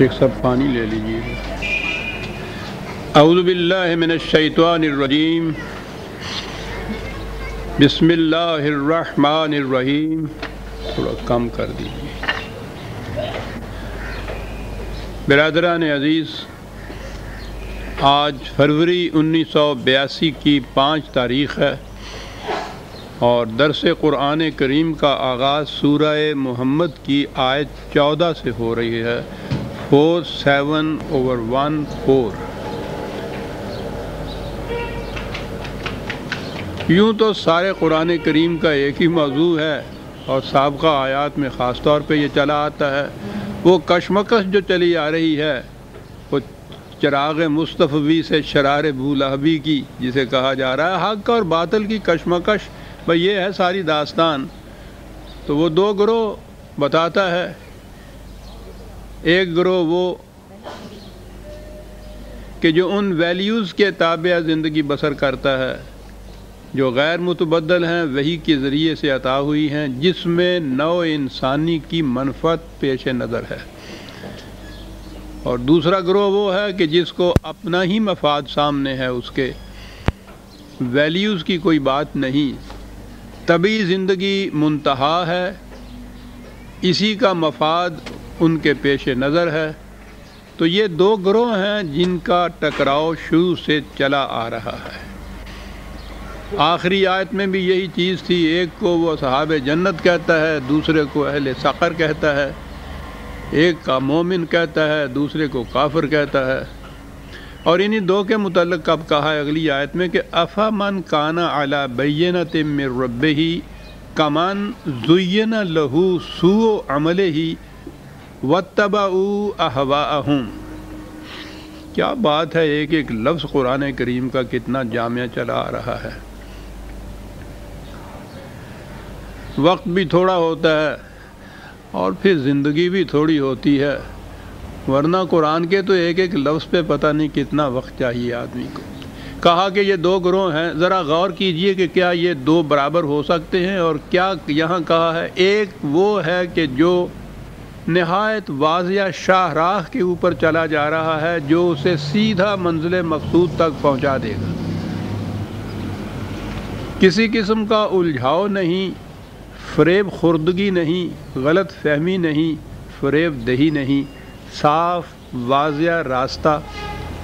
ایک سب پانی لے لیجیے. اعوذ باللہ من الشیطان الرجیم. بسم اللہ الرحمن الرحیم. تھوڑا کم کر دیجیے. برادران عزیز، آج فروری 1982 کی 5 تاریخ ہے اور درس قرآن کریم کا آغاز سورہ محمد کی آیت 14 سے ہو رہی ہے. 47/1 یوں تو سارے قرآن کریم کا ایک ہی موضوع ہے اور سابقہ آیات میں خاص طور پہ یہ چلا آتا ہے. وہ کشمکش جو چلی آ رہی ہے وہ چراغ مصطفی سے شرار بولہبی کی، جسے کہا جا رہا ہے حق اور باطل کی کشمکش. بھئی یہ ہے ساری داستان. تو وہ 2 گروہ بتاتا ہے. ایک گروہ وہ کہ جو ان ویلیوز کے تابع زندگی بسر کرتا ہے جو غیر متبدل ہیں، وحی کے ذریعے سے عطا ہوئی ہیں، جس میں نوع انسانی کی منفعت پیش نظر ہے. اور دوسرا گروہ وہ ہے کہ جس کو اپنا ہی مفاد سامنے ہے، اس کے ویلیوز کی کوئی بات نہیں. طبعی زندگی منتہا ہے، اسی کا مفاد ان کے پیش نظر ہے. تو یہ 2 گروہ ہیں جن کا ٹکراؤ شروع سے چلا آ رہا ہے. آخری آیت میں بھی یہی چیز تھی. ایک کو وہ صحاب جنت کہتا ہے، دوسرے کو اہل سقر کہتا ہے. ایک کا مومن کہتا ہے، دوسرے کو کافر کہتا ہے. اور انہی 2 کے متعلق اب کہا ہے اگلی آیت میں کہ افمن کان علی بینۃ من ربہ کمن زین لہ سوء عملہ واتبعوا اہواءہم. کیا بات ہے، ایک ایک لفظ قرآن کریم کا کتنا جامع چلا آ رہا ہے. وقت بھی تھوڑا ہوتا ہے اور پھر زندگی بھی تھوڑی ہوتی ہے، ورنہ قرآن کے تو ایک ایک لفظ پہ پتہ نہیں کتنا وقت چاہیے آدمی کو. کہا کہ یہ 2 گروہ ہیں. ذرا غور کیجئے کہ کیا یہ 2 برابر ہو سکتے ہیں. اور کیا یہاں کہا ہے، ایک وہ ہے کہ جو نہایت واضح شاہراہ کے اوپر چلا جا رہا ہے، جو اسے سیدھا منزل مقصود تک پہنچا دے گا. کسی قسم کا الجھاؤ نہیں، فریب خوردگی نہیں، غلط فہمی نہیں، فریب دہی نہیں. صاف واضح راستہ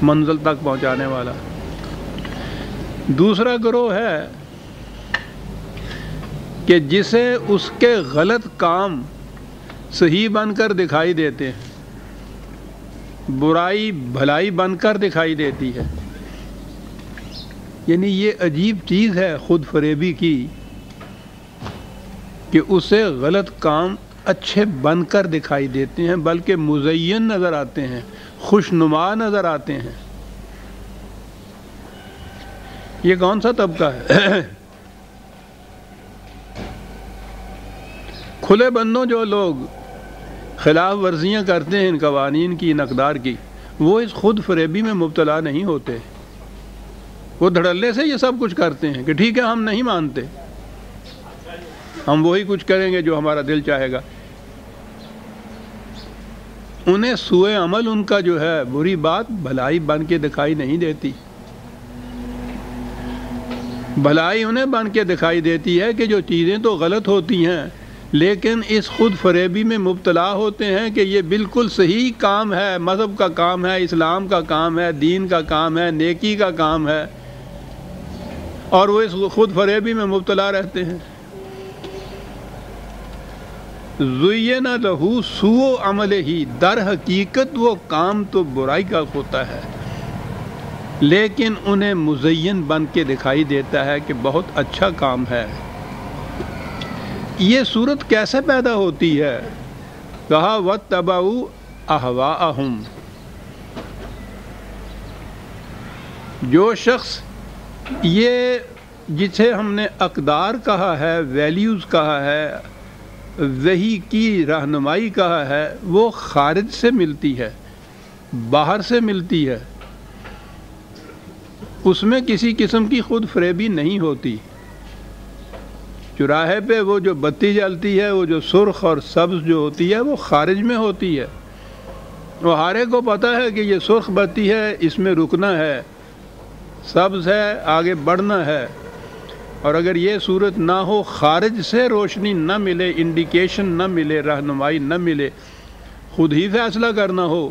منزل تک پہنچانے والا. دوسرا گروہ ہے کہ جسے اس کے غلط کام صحیح بن کر دکھائی دیتے ہیں، برائی بھلائی بن کر دکھائی دیتی ہے. یعنی یہ عجیب چیز ہے خود فریبی کی کہ اسے غلط کام اچھے بن کر دکھائی دیتے ہیں، بلکہ مزین نظر آتے ہیں، خوشنما نظر آتے ہیں. یہ کون سا طبقہ ہے؟ کھلے بندوں جو لوگ خلاف ورزیاں کرتے ہیں ان قوانین کی، ان اقدار کی، وہ اس خود فریبی میں مبتلا نہیں ہوتے. وہ دھڑلے سے یہ سب کچھ کرتے ہیں کہ ٹھیک ہے ہم نہیں مانتے، ہم وہی کچھ کریں گے جو ہمارا دل چاہے گا. انہیں سوء عمل ان کا جو ہے، بری بات بھلائی بن کے دکھائی نہیں دیتی. بھلائی انہیں بن کے دکھائی دیتی ہے کہ جو چیزیں تو غلط ہوتی ہیں لیکن اس خود فریبی میں مبتلا ہوتے ہیں کہ یہ بالکل صحیح کام ہے، مذہب کا کام ہے، اسلام کا کام ہے، دین کا کام ہے، نیکی کا کام ہے، اور وہ اس خود فریبی میں مبتلا رہتے ہیں. زُیّنَ لَہُ سُوءُ عَمَلِهِ، در حقیقت وہ کام تو برائی کا ہوتا ہے لیکن انہیں مزین بن کے دکھائی دیتا ہے کہ بہت اچھا کام ہے. یہ صورت کیسے پیدا ہوتی ہے؟ کہا وَاتَّبَعُوا أَهْوَاءَهُمْ. جو شخص یہ جسے ہم نے اقدار کہا ہے، ویلیوز کہا ہے، وحی کی رہنمائی کہا ہے، وہ خارج سے ملتی ہے، باہر سے ملتی ہے. اس میں کسی قسم کی خود فریبی نہیں ہوتی. چوراہے پہ وہ جو بتی جلتی ہے، وہ جو سرخ اور سبز جو ہوتی ہے، وہ خارج میں ہوتی ہے. وہ ہر ایک کو پتہ ہے کہ یہ سرخ بتی ہے، اس میں رکنا ہے، سبز ہے آگے بڑھنا ہے، اور اگر یہ صورت نہ ہو، خارج سے روشنی نہ ملے، انڈیکیشن نہ ملے، رہنمائی نہ ملے، خود ہی فیصلہ کرنا ہو،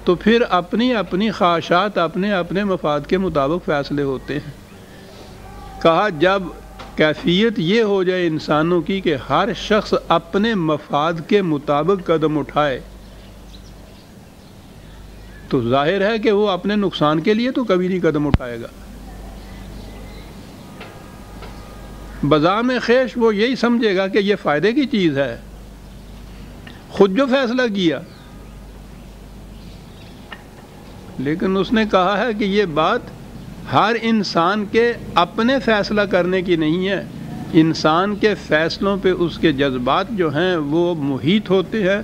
تو پھر اپنی اپنی خواہشات، اپنے اپنے مفاد کے مطابق فیصلے ہوتے ہیں۔ کہا جب کیفیت یہ ہو جائے انسانوں کی کہ ہر شخص اپنے مفاد کے مطابق قدم اٹھائے، تو ظاہر ہے کہ وہ اپنے نقصان کے لیے تو کبھی نہیں قدم اٹھائے گا۔ بذام خیش وہ یہی سمجھے گا کہ یہ فائدے کی چیز ہے، خود جو فیصلہ کیا، لیکن اس نے کہا ہے کہ یہ بات ہر انسان کے اپنے فیصلہ کرنے کی نہیں ہے، انسان کے فیصلوں پہ اس کے جذبات جو ہیں وہ محیط ہوتے ہیں،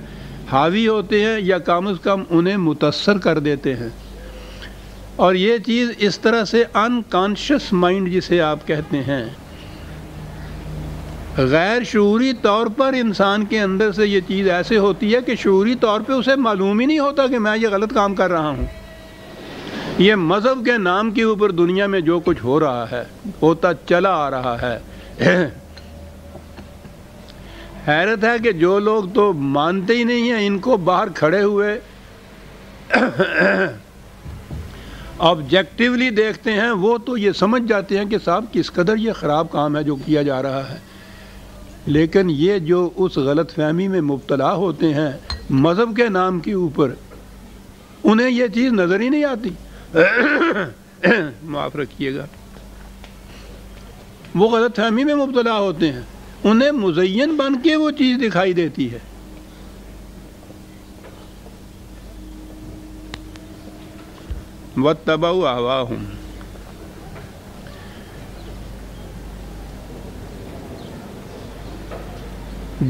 حاوی ہوتے ہیں، یا کم از کم انہیں متاثر کر دیتے ہیں۔ اور یہ چیز اس طرح سے انکانشس مائنڈ جسے آپ کہتے ہیں، غیر شعوری طور پر انسان کے اندر سے یہ چیز ایسے ہوتی ہے کہ شعوری طور پہ اسے معلوم ہی نہیں ہوتا کہ میں یہ غلط کام کر رہا ہوں۔ یہ مذہب کے نام کے اوپر دنیا میں جو کچھ ہو رہا ہے، ہوتا چلا آ رہا ہے، حیرت ہے کہ جو لوگ تو مانتے ہی نہیں ہیں، ان کو باہر کھڑے ہوئے آبجیکٹیولی دیکھتے ہیں، وہ تو یہ سمجھ جاتے ہیں کہ صاحب کس قدر یہ خراب کام ہے جو کیا جا رہا ہے۔ لیکن یہ جو اس غلط فہمی میں مبتلا ہوتے ہیں مذہب کے نام کے اوپر، انہیں یہ چیز نظر ہی نہیں آتی، معاف رکھیے گا، وہ غلط فہمی میں مبتلا ہوتے ہیں، انہیں مزین بن کے وہ چیز دکھائی دیتی ہے۔ وَاتَّبَعُوا أَهْوَاءَهُمْ،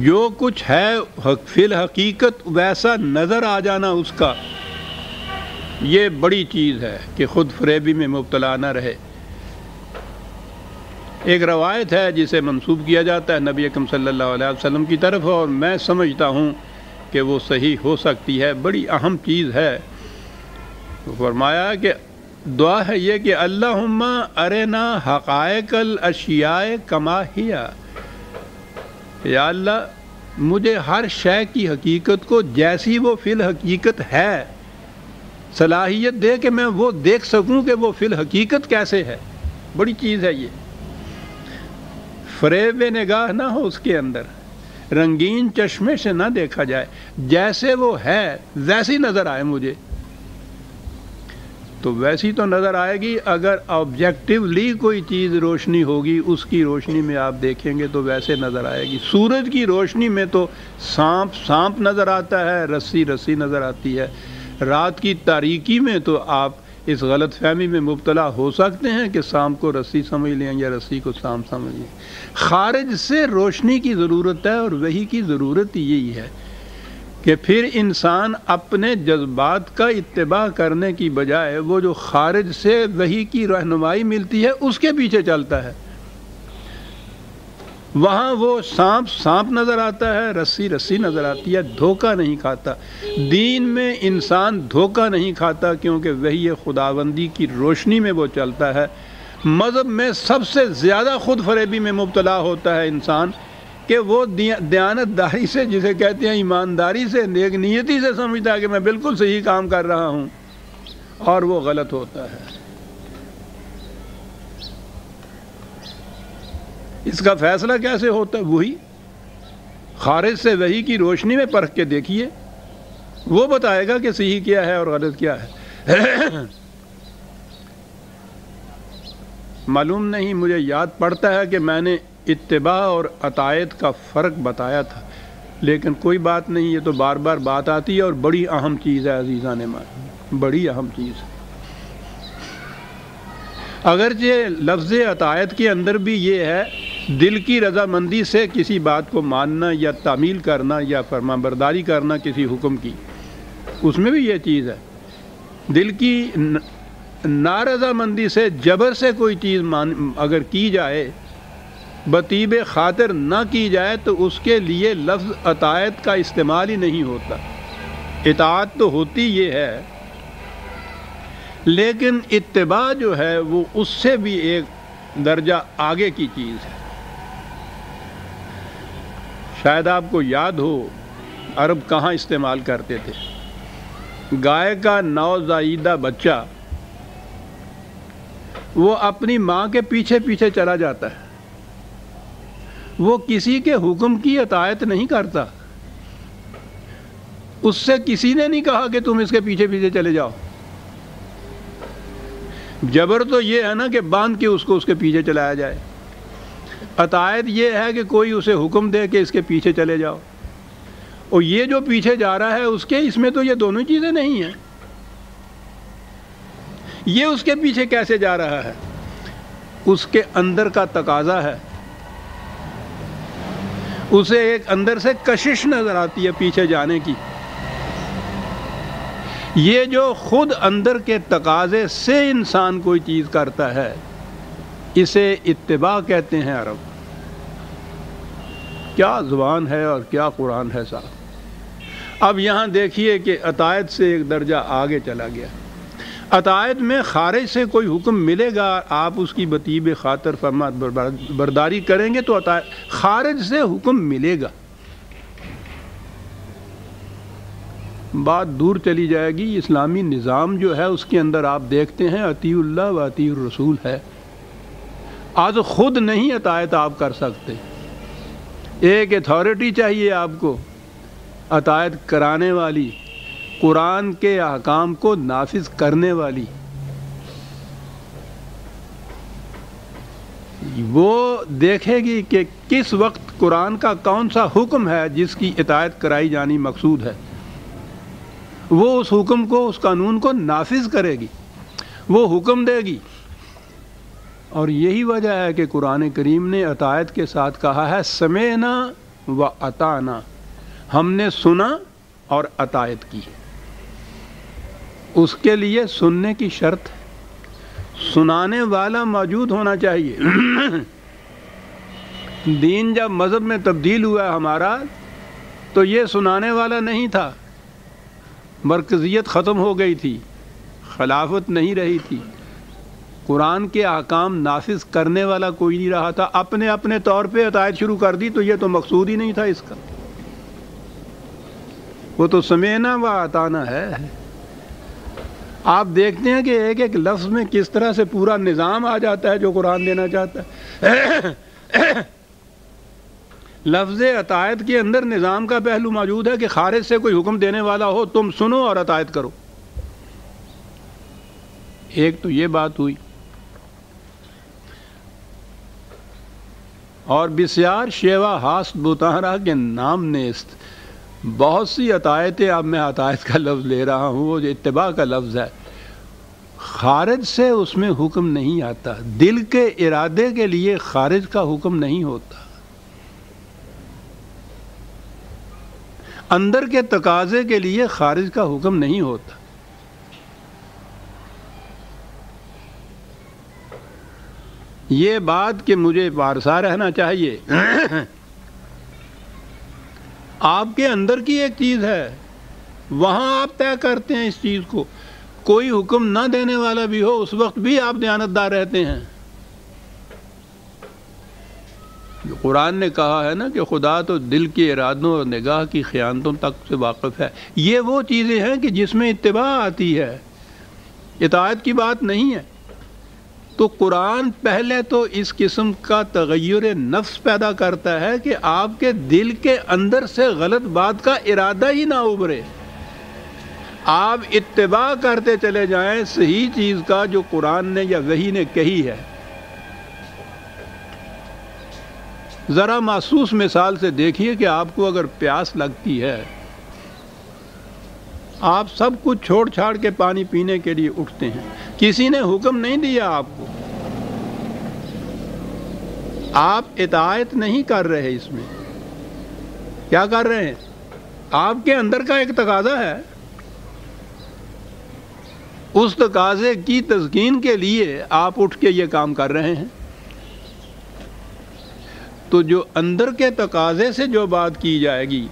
جو کچھ ہے فی الحقیقت ویسا نظر آ جانا اس کا، یہ بڑی چیز ہے کہ خود فریبی میں مبتلا نہ رہے۔ ایک روایت ہے جسے منسوب کیا جاتا ہے نبی اکرم صلی اللہ علیہ وسلم کی طرف، اور میں سمجھتا ہوں کہ وہ صحیح ہو سکتی ہے، بڑی اہم چیز ہے۔ فرمایا کہ دعا ہے یہ کہ اللہم ارنا حقائق الاشیاء کما ہی، یا اللہ مجھے ہر شے کی حقیقت کو جیسی وہ فی الحقیقت ہے صلاحیت دے کہ میں وہ دیکھ سکوں کہ وہ فی الحقیقت کیسے ہے۔ بڑی چیز ہے یہ، فریب نگاہ نہ ہو اس کے اندر، رنگین چشمے سے نہ دیکھا جائے، جیسے وہ ہے ویسی نظر آئے مجھے، تو ویسی تو نظر آئے گی۔ اگر آبجیکٹیولی کوئی چیز روشنی ہوگی، اس کی روشنی میں آپ دیکھیں گے تو ویسے نظر آئے گی۔ سورج کی روشنی میں تو سانپ سانپ نظر آتا ہے، رسی رسی نظر آتی ہے۔ رات کی تاریکی میں تو آپ اس غلط فہمی میں مبتلا ہو سکتے ہیں کہ سانپ کو رسی سمجھ لیں یا رسی کو سانپ سمجھ لیں۔ خارج سے روشنی کی ضرورت ہے، اور وحی کی ضرورت یہی ہے کہ پھر انسان اپنے جذبات کا اتباع کرنے کی بجائے وہ جو خارج سے وحی کی رہنمائی ملتی ہے اس کے پیچھے چلتا ہے۔ وہاں وہ سانپ سانپ نظر آتا ہے، رسی رسی نظر آتی ہے، دھوکہ نہیں کھاتا۔ دین میں انسان دھوکہ نہیں کھاتا کیونکہ وحی خداوندی کی روشنی میں وہ چلتا ہے۔ مذہب میں سب سے زیادہ خود فریبی میں مبتلا ہوتا ہے انسان کہ وہ دیانت داری سے، جسے کہتے ہیں ایمانداری سے، نیک نیتی سے سمجھتا ہے کہ میں بالکل صحیح کام کر رہا ہوں، اور وہ غلط ہوتا ہے۔ اس کا فیصلہ کیسے ہوتا ہے؟ وہی خارج سے وحی کی روشنی میں پرکھ کے دیکھیے، وہ بتائے گا کہ صحیح کیا ہے اور غلط کیا ہے۔ معلوم نہیں، مجھے یاد پڑتا ہے کہ میں نے اتباع اور اطاعت کا فرق بتایا تھا، لیکن کوئی بات نہیں، یہ تو بار بار بات آتی ہے، اور بڑی اہم چیز ہے عزیزان مان، بڑی اہم چیز ہے۔ اگرچہ لفظ اطاعت کے اندر بھی یہ ہے دل کی رضامندی سے کسی بات کو ماننا یا تعمیل کرنا یا فرمانبرداری کرنا کسی حکم کی، اس میں بھی یہ چیز ہے۔ دل کی نارضامندی سے، جبر سے کوئی چیز اگر کی جائے، بطیب خاطر نہ کی جائے، تو اس کے لیے لفظ اطاعت کا استعمال ہی نہیں ہوتا۔ اطاعت تو ہوتی یہ ہے، لیکن اتباع جو ہے وہ اس سے بھی ایک درجہ آگے کی چیز ہے۔ شاید آپ کو یاد ہو عرب کہاں استعمال کرتے تھے، گائے کا نوزائیدہ بچہ وہ اپنی ماں کے پیچھے پیچھے چلا جاتا ہے، وہ کسی کے حکم کی اطاعت نہیں کرتا، اس سے کسی نے نہیں کہا کہ تم اس کے پیچھے پیچھے چلے جاؤ۔ جبر تو یہ ہے نا کہ باندھ کے اس کو اس کے پیچھے چلایا جائے، اطاعت یہ ہے کہ کوئی اسے حکم دے کہ اس کے پیچھے چلے جاؤ، اور یہ جو پیچھے جا رہا ہے اس کے، اس میں تو یہ دونوں چیزیں نہیں ہیں۔ یہ اس کے پیچھے کیسے جا رہا ہے؟ اس کے اندر کا تقاضا ہے، اسے ایک اندر سے کشش نظر آتی ہے پیچھے جانے کی۔ یہ جو خود اندر کے تقاضے سے انسان کوئی چیز کرتا ہے، اسے اتباع کہتے ہیں عرب۔ کیا زبان ہے اور کیا قرآن ہے صاحب۔ اب یہاں دیکھیے کہ اطاعت سے ایک درجہ آگے چلا گیا۔ اطاعت میں خارج سے کوئی حکم ملے گا، آپ اس کی بطیب خاطر فرما برداری کریں گے تو اطاعت، خارج سے حکم ملے گا۔ بات دور چلی جائے گی، اسلامی نظام جو ہے اس کے اندر آپ دیکھتے ہیں اطیعوا اللہ و اطیعوا الرسول ہے۔ آج خود نہیں اطاعت آپ کر سکتے، ایک اتھارٹی چاہیے آپ کو اطاعت کرانے والی، قرآن کے احکام کو نافذ کرنے والی۔ وہ دیکھے گی کہ کس وقت قرآن کا کون سا حکم ہے جس کی اطاعت کرائی جانی مقصود ہے، وہ اس حکم کو، اس قانون کو نافذ کرے گی، وہ حکم دے گی۔ اور یہی وجہ ہے کہ قرآن کریم نے اطاعت کے ساتھ کہا ہے سمعنا و اطعنا، ہم نے سنا اور اطاعت کی۔ اس کے لیے سننے کی شرط ہے، سنانے والا موجود ہونا چاہیے۔ دین جب مذہب میں تبدیل ہوا ہمارا تو یہ سنانے والا نہیں تھا، مرکزیت ختم ہو گئی تھی، خلافت نہیں رہی تھی، قرآن کے احکام نافذ کرنے والا کوئی نہیں رہا تھا، اپنے اپنے طور پہ اطاعت شروع کر دی، تو یہ تو مقصود ہی نہیں تھا اس کا۔ وہ تو سمعنا و اطعنا ہے۔ آپ دیکھتے ہیں کہ ایک ایک لفظ میں کس طرح سے پورا نظام آ جاتا ہے جو قرآن دینا چاہتا ہے۔ لفظ اطاعت کے اندر نظام کا پہلو موجود ہے کہ خارج سے کوئی حکم دینے والا ہو تم سنو اور اطاعت کرو۔ ایک تو یہ بات ہوئی، اور بسیار شیوا ہاست بوتاہرا کے نام نیست، بہت سی اطاعتیں، اب میں اطاعت کا لفظ لے رہا ہوں، وہ جو اتباع کا لفظ ہے، خارج سے اس میں حکم نہیں آتا، دل کے ارادے کے لیے خارج کا حکم نہیں ہوتا، اندر کے تقاضے کے لیے خارج کا حکم نہیں ہوتا۔ یہ بات کہ مجھے وارثہ رہنا چاہیے آپ کے اندر کی ایک چیز ہے، وہاں آپ طے کرتے ہیں اس چیز کو۔ کوئی حکم نہ دینے والا بھی ہو اس وقت بھی آپ دیانتدار رہتے ہیں۔ قرآن نے کہا ہے نا کہ خدا تو دل کے ارادوں اور نگاہ کی خیانتوں تک سے واقف ہے۔ یہ وہ چیزیں ہیں کہ جس میں اتباع آتی ہے، اطاعت کی بات نہیں ہے۔ تو قرآن پہلے تو اس قسم کا تغیر نفس پیدا کرتا ہے کہ آپ کے دل کے اندر سے غلط بات کا ارادہ ہی نہ ابھرے، آپ اتباع کرتے چلے جائیں صحیح چیز کا جو قرآن نے یا وحی نے کہی ہے۔ ذرا محسوس مثال سے دیکھیے کہ آپ کو اگر پیاس لگتی ہے، آپ سب کچھ چھوڑ چھاڑ کے پانی پینے کے لیے اٹھتے ہیں، کسی نے حکم نہیں دیا آپ کو، آپ اطاعت نہیں کر رہے، اس میں کیا کر رہے ہیں؟ آپ کے اندر کا ایک تقاضا ہے، اس تقاضے کی تسکین کے لیے آپ اٹھ کے یہ کام کر رہے ہیں۔ تو جو اندر کے تقاضے سے جو بات کی جائے گی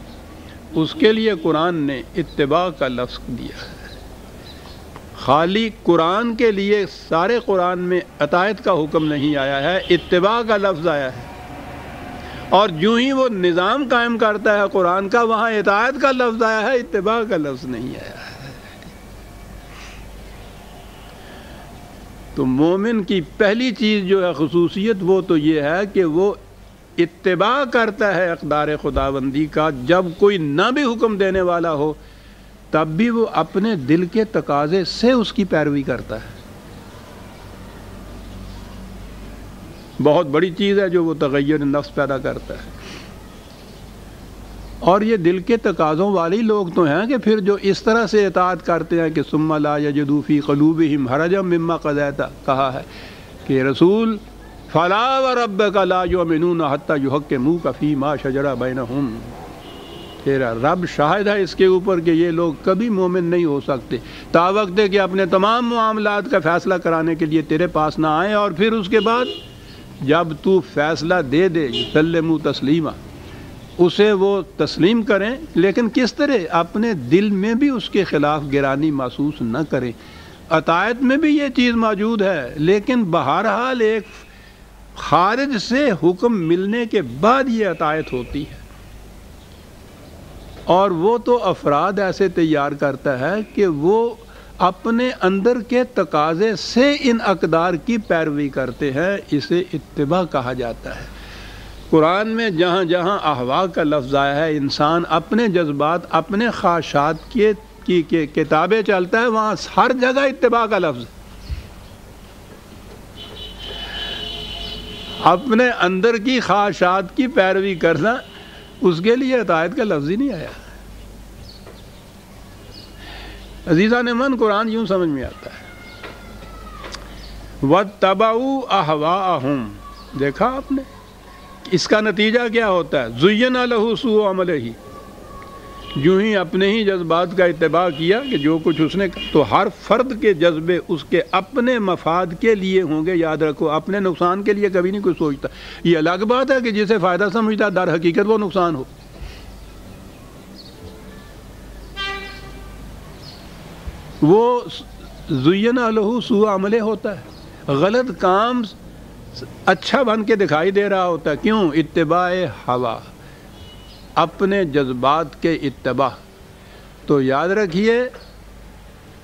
اس کے لیے قرآن نے اتباع کا لفظ دیا ہے۔ خالی قرآن کے لیے سارے قرآن میں اطاعت کا حکم نہیں آیا ہے، اتباع کا لفظ آیا ہے، اور جو ہی وہ نظام قائم کرتا ہے قرآن کا، وہاں اطاعت کا لفظ آیا ہے، اتباع کا لفظ نہیں آیا ہے۔ تو مومن کی پہلی چیز جو ہے خصوصیت، وہ تو یہ ہے کہ وہ اتباع کرتا ہے اقدار خداوندی کا۔ جب کوئی نہ بھی حکم دینے والا ہو تب بھی وہ اپنے دل کے تقاضے سے اس کی پیروی کرتا ہے۔ بہت بڑی چیز ہے جو وہ تغیر نفس پیدا کرتا ہے۔ اور یہ دل کے تقاضوں والی لوگ تو ہیں کہ پھر جو اس طرح سے اطاعت کرتے ہیں کہ ثم لا یجدوا فی قلوبہم حرجا مما قضیت، کہا ہے کہ رسول فلا وربک لا یؤمنون حتی یحکموک فیما شجر بینہم، تیرا رب شاہد ہے اس کے اوپر کہ یہ لوگ کبھی مومن نہیں ہو سکتے تا وقت کہ اپنے تمام معاملات کا فیصلہ کرانے کے لیے تیرے پاس نہ آئیں، اور پھر اس کے بعد جب تو فیصلہ دے دے سلموا تسلیما، اسے وہ تسلیم کریں، لیکن کس طرح؟ اپنے دل میں بھی اس کے خلاف گرانی محسوس نہ کریں۔ اطاعت میں بھی یہ چیز موجود ہے، لیکن بہرحال ایک خارج سے حکم ملنے کے بعد یہ اطاعت ہوتی ہے، اور وہ تو افراد ایسے تیار کرتا ہے کہ وہ اپنے اندر کے تقاضے سے ان اقدار کی پیروی کرتے ہیں، اسے اتباع کہا جاتا ہے۔ قرآن میں جہاں جہاں احوا کا لفظ آیا ہے، انسان اپنے جذبات، اپنے خواہشات کی کتابیں چلتا ہے، وہاں ہر جگہ اتباع کا لفظ ہے۔ اپنے اندر کی خواہشات کی پیروی کرنا، اس کے لیے اطاعت کا لفظ ہی نہیں آیا۔ عزیزان من، قرآن یوں سمجھ میں آتا ہے، وَاتَّبَعُوا أَهْوَاءَهُمْ، دیکھا آپ نے اس کا نتیجہ کیا ہوتا ہے؟ زُيِّنَ لَهُ سُوءُ عَمَلِهِ، جو ہی اپنے ہی جذبات کا اتباع کیا کہ جو کچھ اس نے، تو ہر فرد کے جذبے اس کے اپنے مفاد کے لیے ہوں گے۔ یاد رکھو، اپنے نقصان کے لیے کبھی نہیں کوئی سوچتا۔ یہ الگ بات ہے کہ جسے فائدہ سمجھتا در حقیقت وہ نقصان ہو۔ وہ زُيِّنَ لَهُ سُوءُ عَمَلِهِ ہوتا ہے، غلط کام اچھا بن کے دکھائی دے رہا ہوتا ہے۔ کیوں؟ اتباع ہوا، اپنے جذبات کے اتباع۔ تو یاد رکھیے،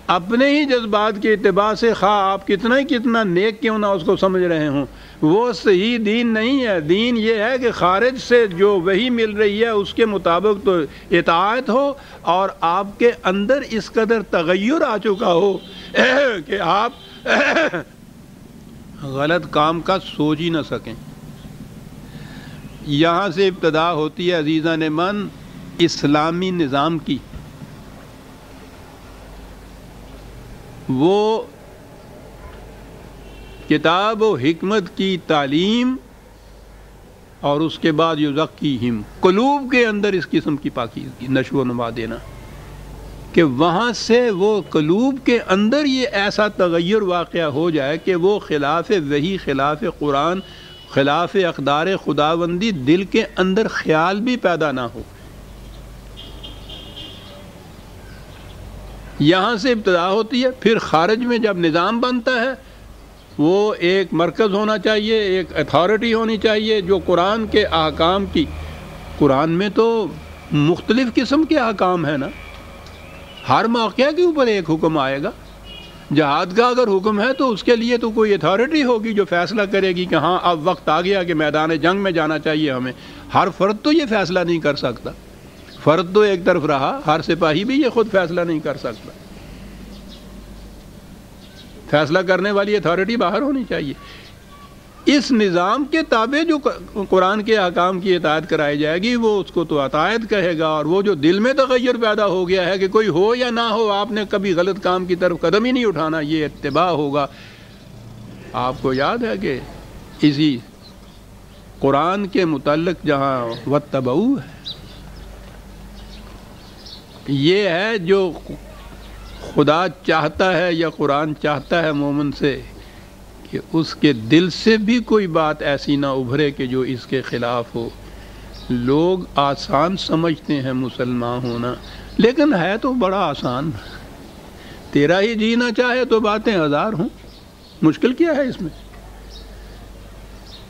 اپنے ہی جذبات کے اتباع سے خواہ آپ کتنا ہی کتنا نیک کیوں نہ اس کو سمجھ رہے ہوں، وہ صحیح دین نہیں ہے۔ دین یہ ہے کہ خارج سے جو وحی مل رہی ہے اس کے مطابق تو اطاعت ہو، اور آپ کے اندر اس قدر تغیر آ چکا ہو کہ آپ غلط کام کا سوچ ہی نہ سکیں۔ یہاں سے ابتدا ہوتی ہے عزیزان من اسلامی نظام کی۔ وہ کتاب و حکمت کی تعلیم، اور اس کے بعد یزکیہم، قلوب کے اندر اس قسم کی پاکیزگی، نشو و نما دینا، کہ وہاں سے وہ قلوب کے اندر یہ ایسا تغیر واقعہ ہو جائے کہ وہ خلاف وحی، خلاف قرآن، خلاف اقدار خداوندی دل کے اندر خیال بھی پیدا نہ ہو۔ یہاں سے ابتدا ہوتی ہے۔ پھر خارج میں جب نظام بنتا ہے، وہ ایک مرکز ہونا چاہیے، ایک اتھارٹی ہونی چاہیے جو قرآن کے احکام کی، قرآن میں تو مختلف قسم کے احکام ہیں نا، ہر موقع کے اوپر ایک حکم آئے گا۔ جہاد کا اگر حکم ہے تو اس کے لیے تو کوئی اتھارٹی ہوگی جو فیصلہ کرے گی کہ ہاں اب وقت آ گیا کہ میدان جنگ میں جانا چاہیے ہمیں۔ ہر فرد تو یہ فیصلہ نہیں کر سکتا، فرد تو ایک طرف رہا، ہر سپاہی بھی یہ خود فیصلہ نہیں کر سکتا۔ فیصلہ کرنے والی اتھارٹی باہر ہونی چاہیے۔ اس نظام کے تابع جو قرآن کے احکام کی اطاعت کرائی جائے گی، وہ اس کو تو اطاعت کہے گا۔ اور وہ جو دل میں تغیر پیدا ہو گیا ہے کہ کوئی ہو یا نہ ہو، آپ نے کبھی غلط کام کی طرف قدم ہی نہیں اٹھانا، یہ اتباع ہوگا۔ آپ کو یاد ہے کہ اسی قرآن کے متعلق جہاں واتبعوا ہے، یہ ہے جو خدا چاہتا ہے یا قرآن چاہتا ہے مومن سے کہ اس کے دل سے بھی کوئی بات ایسی نہ ابھرے کہ جو اس کے خلاف ہو۔ لوگ آسان سمجھتے ہیں مسلمان ہونا، لیکن ہے تو بڑا آسان۔ تیرا ہی جینا چاہے تو باتیں ہزار ہوں، مشکل کیا ہے اس میں؟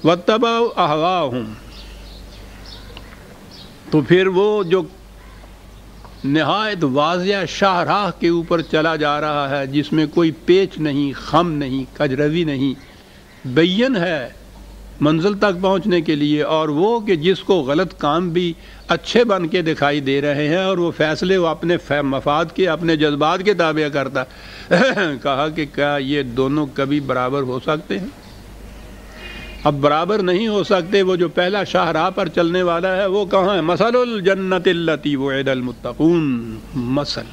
واتبعوا اہواءہم، تو پھر وہ جو نہایت واضح شاہراہ کے اوپر چلا جا رہا ہے، جس میں کوئی پیچ نہیں، خم نہیں، کجروی نہیں، بین ہے منزل تک پہنچنے کے لیے، اور وہ کہ جس کو غلط کام بھی اچھے بن کے دکھائی دے رہے ہیں اور وہ فیصلے وہ اپنے مفاد کے، اپنے جذبات کے تابع کرتا کہا کہ کیا یہ دونوں کبھی برابر ہو سکتے ہیں؟ اب برابر نہیں ہو سکتے۔ وہ جو پہلا شاہراہ پر چلنے والا ہے وہ کہاں ہے؟ مثل الجنت التی وعد المتقون۔ مثل،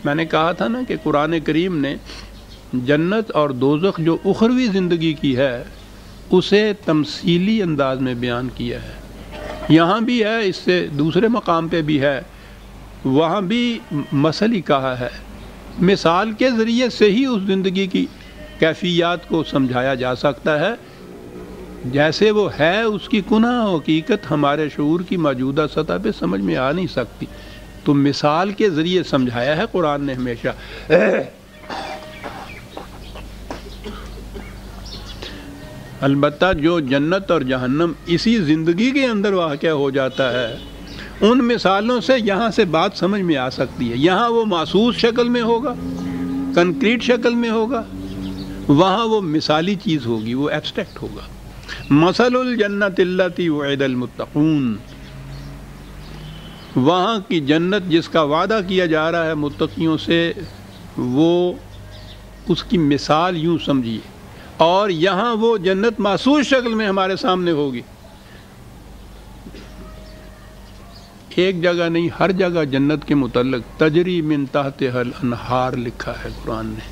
میں نے کہا تھا نا کہ قرآن کریم نے جنت اور دوزخ جو اخروی زندگی کی ہے اسے تمثیلی انداز میں بیان کیا ہے۔ یہاں بھی ہے، اس سے دوسرے مقام پہ بھی ہے، وہاں بھی مثل ہی کہا ہے۔ مثال کے ذریعے سے ہی اس زندگی کی کیفیات کو سمجھایا جا سکتا ہے، جیسے وہ ہے اس کی کنہ حقیقت ہمارے شعور کی موجودہ سطح پہ سمجھ میں آ نہیں سکتی، تو مثال کے ذریعے سمجھایا ہے قرآن نے ہمیشہ۔ البتہ جو جنت اور جہنم اسی زندگی کے اندر واقع ہو جاتا ہے، ان مثالوں سے یہاں سے بات سمجھ میں آ سکتی ہے۔ یہاں وہ محسوس شکل میں ہوگا، کنکریٹ شکل میں ہوگا، وہاں وہ مثالی چیز ہوگی، وہ ایبسٹریکٹ ہوگا۔ مثل الجنت التی وعد المتقون، وہاں کی جنت جس کا وعدہ کیا جا رہا ہے متقیوں سے، وہ اس کی مثال یوں سمجھیے، اور یہاں وہ جنت محسوس شکل میں ہمارے سامنے ہوگی۔ ایک جگہ نہیں، ہر جگہ جنت کے متعلق تجری من تحتہا الانہار لکھا ہے قرآن نے۔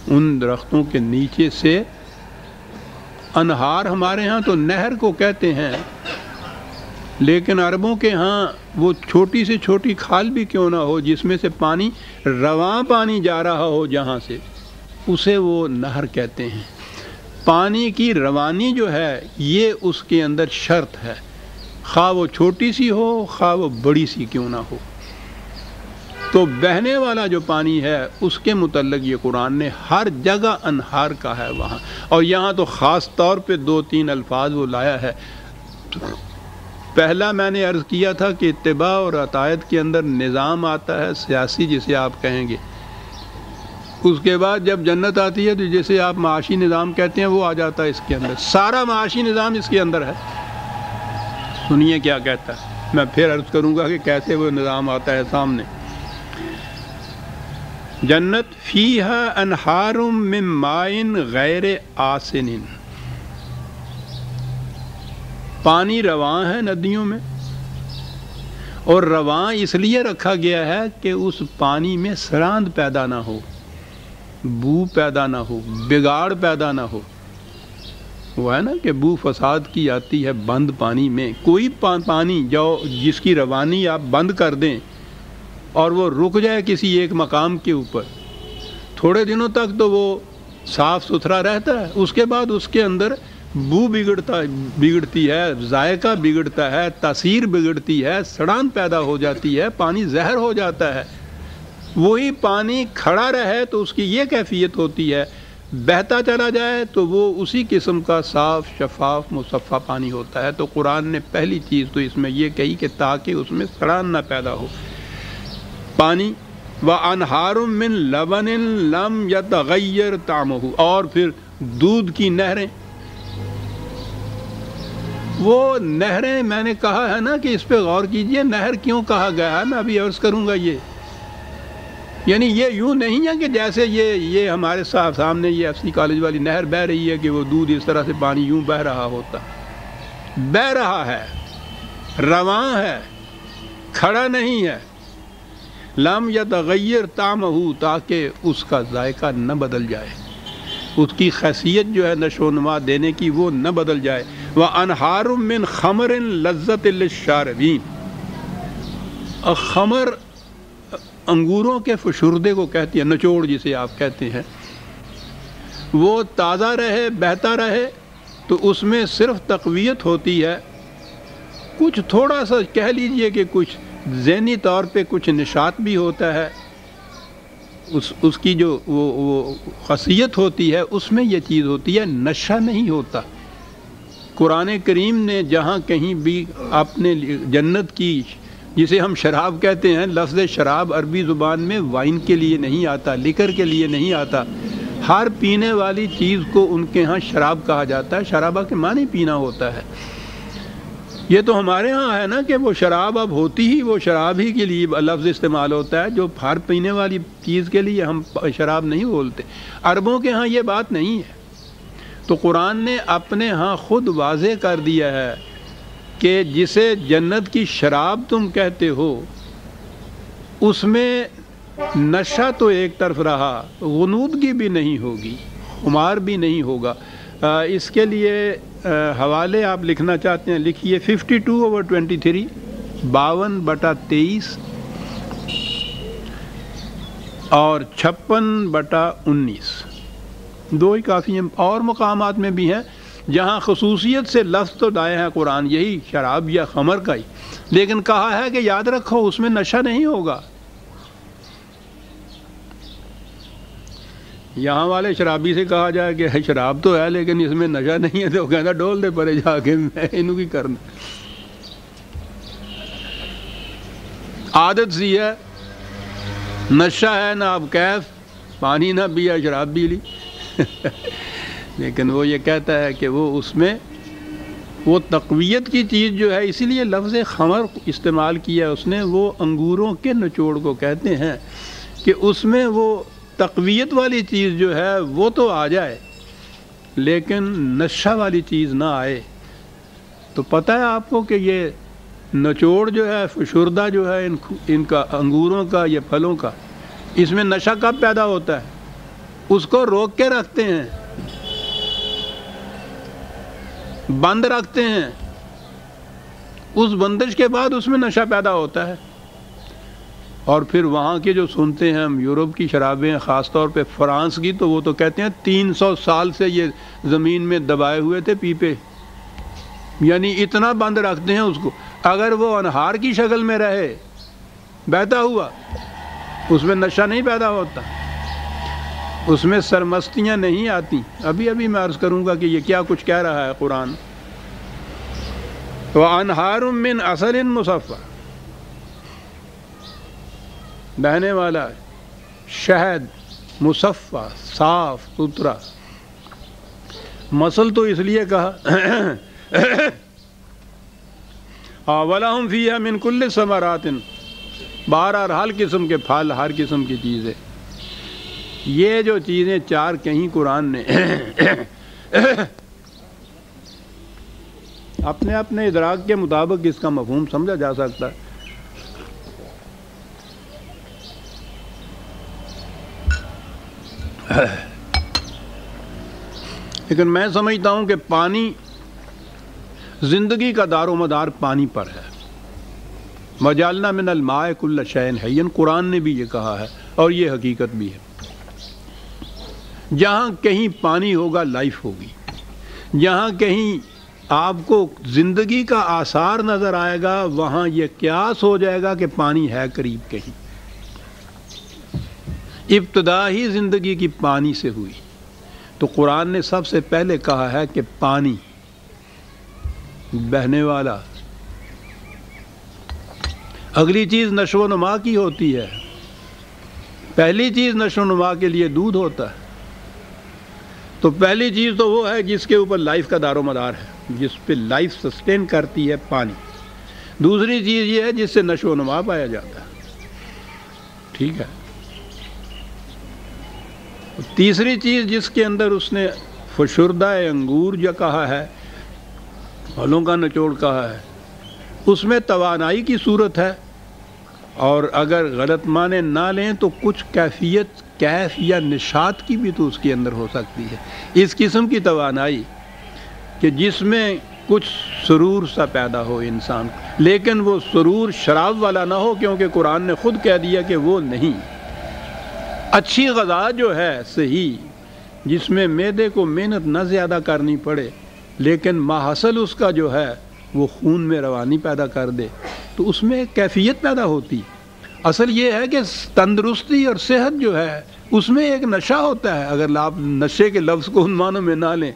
ان درختوں کے نیچے سے انہار، ہمارے ہاں تو نہر کو کہتے ہیں، لیکن عربوں کے ہاں وہ چھوٹی سے چھوٹی کھال بھی کیوں نہ ہو، جس میں سے پانی رواں پانی جا رہا ہو جہاں سے، اسے وہ نہر کہتے ہیں۔ پانی کی روانی جو ہے یہ اس کے اندر شرط ہے، خواہ وہ چھوٹی سی ہو، خواہ وہ بڑی سی کیوں نہ ہو۔ تو بہنے والا جو پانی ہے اس کے متعلق یہ قرآن نے ہر جگہ انہار کا ہے وہاں، اور یہاں تو خاص طور پہ دو تین الفاظ وہ لایا ہے۔ پہلا میں نے عرض کیا تھا کہ اتباع اور اطاعت کے اندر نظام آتا ہے سیاسی، جسے آپ کہیں گے۔ اس کے بعد جب جنت آتی ہے تو جسے آپ معاشی نظام کہتے ہیں وہ آ جاتا ہے اس کے اندر، سارا معاشی نظام اس کے اندر ہے۔ سنیے کیا کہتا ہے، میں پھر عرض کروں گا کہ کیسے وہ نظام آتا ہے سامنے۔ جنت فیہا انہار من ماء غیر آسن، پانی رواں ہے ندیوں میں، اور رواں اس لیے رکھا گیا ہے کہ اس پانی میں سراند پیدا نہ ہو، بو پیدا نہ ہو، بگاڑ پیدا نہ ہو۔ وہ ہے نا کہ بو فساد کی آتی ہے بند پانی میں۔ کوئی پانی جو جس کی روانی آپ بند کر دیں اور وہ رک جائے کسی ایک مقام کے اوپر، تھوڑے دنوں تک تو وہ صاف ستھرا رہتا ہے، اس کے بعد اس کے اندر بو بگڑتی ہے، ذائقہ بگڑتا ہے، تاثیر بگڑتی ہے، سڑان پیدا ہو جاتی ہے، پانی زہر ہو جاتا ہے۔ وہی پانی کھڑا رہے تو اس کی یہ کیفیت ہوتی ہے، بہتا چلا جائے تو وہ اسی قسم کا صاف شفاف مصفا پانی ہوتا ہے۔ تو قرآن نے پہلی چیز تو اس میں یہ کہی کہ تاکہ اس میں سڑان نہ پیدا ہو پانی۔ وَأَنْهَارٌ مِّن لَبَنٍ لَمْ يَتَغَيَّرْ طَعْمُهُ، اور پھر دودھ کی نہریں۔ وہ نہریں میں نے کہا ہے نا کہ اس پہ غور کیجئے، نہر کیوں کہا گیا ہے، میں ابھی عرض کروں گا۔ یعنی یہ یوں نہیں ہے کہ جیسے یہ ہمارے سامنے یہ ایف سی کالج والی نہر بہہ رہی ہے کہ وہ دودھ اس طرح سے پانی یوں بہہ رہا ہوتا، بہہ رہا ہے، رواں ہے، کھڑا نہیں ہے۔ لم یتغیر طعمہ، تاکہ اس کا ذائقہ نہ بدل جائے، اس کی خیصیت جو ہے نشو و نما دینے کی وہ نہ بدل جائے۔ وَأَنْهَارٌ مِّن خَمْرٍ لَذَّةٍ لِلشَّارِبِينَ، خمر انگوروں کے فشردے کو کہتی ہے، نچوڑ جسے آپ کہتے ہیں، وہ تازہ رہے، بہتا رہے تو اس میں صرف تقویت ہوتی ہے کچھ تھوڑا سا کہہ لیجئے کہ کچھ ذہنی طور پہ کچھ نشاط بھی ہوتا ہے، اس کی جو وہ خاصیت ہوتی ہے اس میں یہ چیز ہوتی ہے، نشہ نہیں ہوتا۔ قرآن کریم نے جہاں کہیں بھی اپنے جنت کی، جسے ہم شراب کہتے ہیں، لفظ شراب عربی زبان میں وائن کے لیے نہیں آتا، لیکر کے لیے نہیں آتا، ہر پینے والی چیز کو ان کے ہاں شراب کہا جاتا ہے۔ شرابہ کے معنی پینا ہوتا ہے۔ یہ تو ہمارے ہاں ہے نا کہ وہ شراب اب ہوتی ہی وہ شراب ہی کے لیے لفظ استعمال ہوتا ہے، جو ہر پینے والی چیز کے لیے ہم شراب نہیں بولتے۔ عربوں کے ہاں یہ بات نہیں ہے۔ تو قرآن نے اپنے ہاں خود واضح کر دیا ہے کہ جسے جنت کی شراب تم کہتے ہو، اس میں نشہ تو ایک طرف رہا، غنودگی بھی نہیں ہوگی، خمار بھی نہیں ہوگا۔ اس کے لیے حوالے آپ لکھنا چاہتے ہیں لکھیے 52/23، 52/23 اور 56/19، دو ہی کافی ہیں۔ اور مقامات میں بھی ہیں جہاں خصوصیت سے لفظ تو لائے ہیں قرآن یہی شراب یا خمر کا ہی، لیکن کہا ہے کہ یاد رکھو اس میں نشہ نہیں ہوگا۔ یہاں والے شرابی سے کہا جائے کہ شراب تو ہے لیکن اس میں نشہ نہیں ہے، تو وہ کہتا ڈول دے پرے جا کے، میں انہوں کی کرنا۔ عادت سی ہے، نشہ ہے نہ اب کیف، پانی نہ پیا شراب پی لی لیکن وہ یہ کہتا ہے کہ وہ اس میں وہ تقویت کی چیز جو ہے، اسی لیے لفظ خمر استعمال کیا اس نے، وہ انگوروں کے نچوڑ کو کہتے ہیں کہ اس میں وہ تقویت والی چیز جو ہے وہ تو آ جائے لیکن نشہ والی چیز نہ آئے۔ تو پتہ ہے آپ کو کہ یہ نچوڑ جو ہے، فشردہ جو ہے ان کا انگوروں کا یا پھلوں کا، اس میں نشہ کب پیدا ہوتا ہے؟ اس کو روک کے رکھتے ہیں، بند رکھتے ہیں، اس بندش کے بعد اس میں نشہ پیدا ہوتا ہے۔ اور پھر وہاں کے جو سنتے ہیں ہم یورپ کی شرابیں، خاص طور پہ فرانس کی، تو وہ تو کہتے ہیں 300 سال سے یہ زمین میں دبائے ہوئے تھے پیپے، یعنی اتنا بند رکھتے ہیں اس کو۔ اگر وہ انہار کی شکل میں رہے بہتا ہوا، اس میں نشہ نہیں پیدا ہوتا، اس میں سرمستیاں نہیں آتی۔ ابھی میں عرض کروں گا کہ یہ کیا کچھ کہہ رہا ہے قرآن۔ وَأَنْهَارٌ مِّنْ عَسَلٍ مُّصَفًّى، بہنے والا شہد مصفہ، صاف ستھرا۔ مسل تو اس لیے کہا وَلَهُمْ فِيهَا مِنْ كُلِّ ثَمَرَاتٍ، بہرحال ہر قسم کے پھل، ہر قسم کی چیزیں۔ یہ جو چیزیں چار کہیں قرآن نے اپنے اپنے ادراک کے مطابق اس کا مفہوم سمجھا جا سکتا ہے۔ لیکن میں سمجھتا ہوں کہ پانی، زندگی کا دار و مدار پانی پر ہے۔ وَجَعَلْنَا مِنَ الْمَاءِ كُلَّ شَيْءٍ حَيٍّ، قرآن نے بھی یہ کہا ہے اور یہ حقیقت بھی ہے۔ جہاں کہیں پانی ہوگا لائف ہوگی، جہاں کہیں آپ کو زندگی کا آثار نظر آئے گا وہاں یہ قیاس ہو جائے گا کہ پانی ہے قریب کہیں۔ ابتدا ہی زندگی کی پانی سے ہوئی، تو قرآن نے سب سے پہلے کہا ہے کہ پانی بہنے والا۔ اگلی چیز نشو و نما کی ہوتی ہے، پہلی چیز نشو و نما کے لیے دودھ ہوتا ہے۔ تو پہلی چیز تو وہ ہے جس کے اوپر لائف کا دار و مدار ہے، جس پہ لائف سسٹین کرتی ہے، پانی۔ دوسری چیز یہ ہے جس سے نشو و نما پایا جاتا ہے، ٹھیک ہے۔ تیسری چیز جس کے اندر اس نے فشردہ انگور جو کہا ہے، پھلوں کا نچوڑ کہا ہے، اس میں توانائی کی صورت ہے، اور اگر غلط معنی نہ لیں تو کچھ کیفیت، کیف یا نشاط کی بھی تو اس کے اندر ہو سکتی ہے، اس قسم کی توانائی کہ جس میں کچھ سرور سا پیدا ہو انسان، لیکن وہ سرور شراب والا نہ ہو، کیونکہ قرآن نے خود کہہ دیا کہ وہ نہیں۔ اچھی غذا جو ہے صحیح، جس میں معدے کو محنت نہ زیادہ کرنی پڑے، لیکن ماحصل اس کا جو ہے وہ خون میں روانی پیدا کر دے تو اس میں ایک کیفیت پیدا ہوتی. اصل یہ ہے کہ تندرستی اور صحت جو ہے اس میں ایک نشہ ہوتا ہے. اگر آپ نشے کے لفظ کو ان معنوں میں نہ لیں,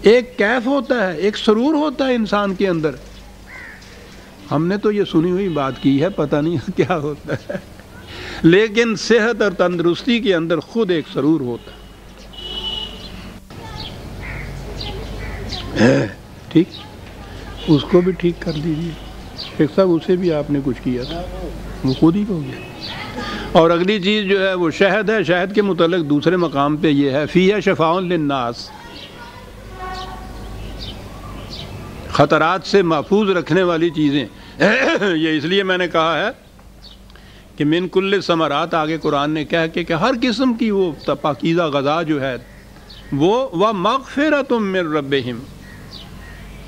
ایک کیف ہوتا ہے, ایک سرور ہوتا ہے انسان کے اندر. ہم نے تو یہ سنی ہوئی بات کی ہے, پتہ نہیں کیا ہوتا ہے, لیکن صحت اور تندرستی کے اندر خود ایک سرور ہوتا ہے. ٹھیک, اس کو بھی ٹھیک کر دیجیے. شیخ صاحب اسے بھی آپ نے کچھ کیا تھا, وہ خود ہی ہو گیا. اور اگلی چیز جو ہے وہ شہد ہے. شہد کے متعلق دوسرے مقام پہ یہ ہے فیہ شفاء للناس, خطرات سے محفوظ رکھنے والی چیزیں. یہ اس لیے میں نے کہا ہے کہ من کل ثمرات آگے قرآن نے کہا کہ ہر قسم کی وہ پاکیزہ غذا جو ہے وہ مغفرۃ من ربہم.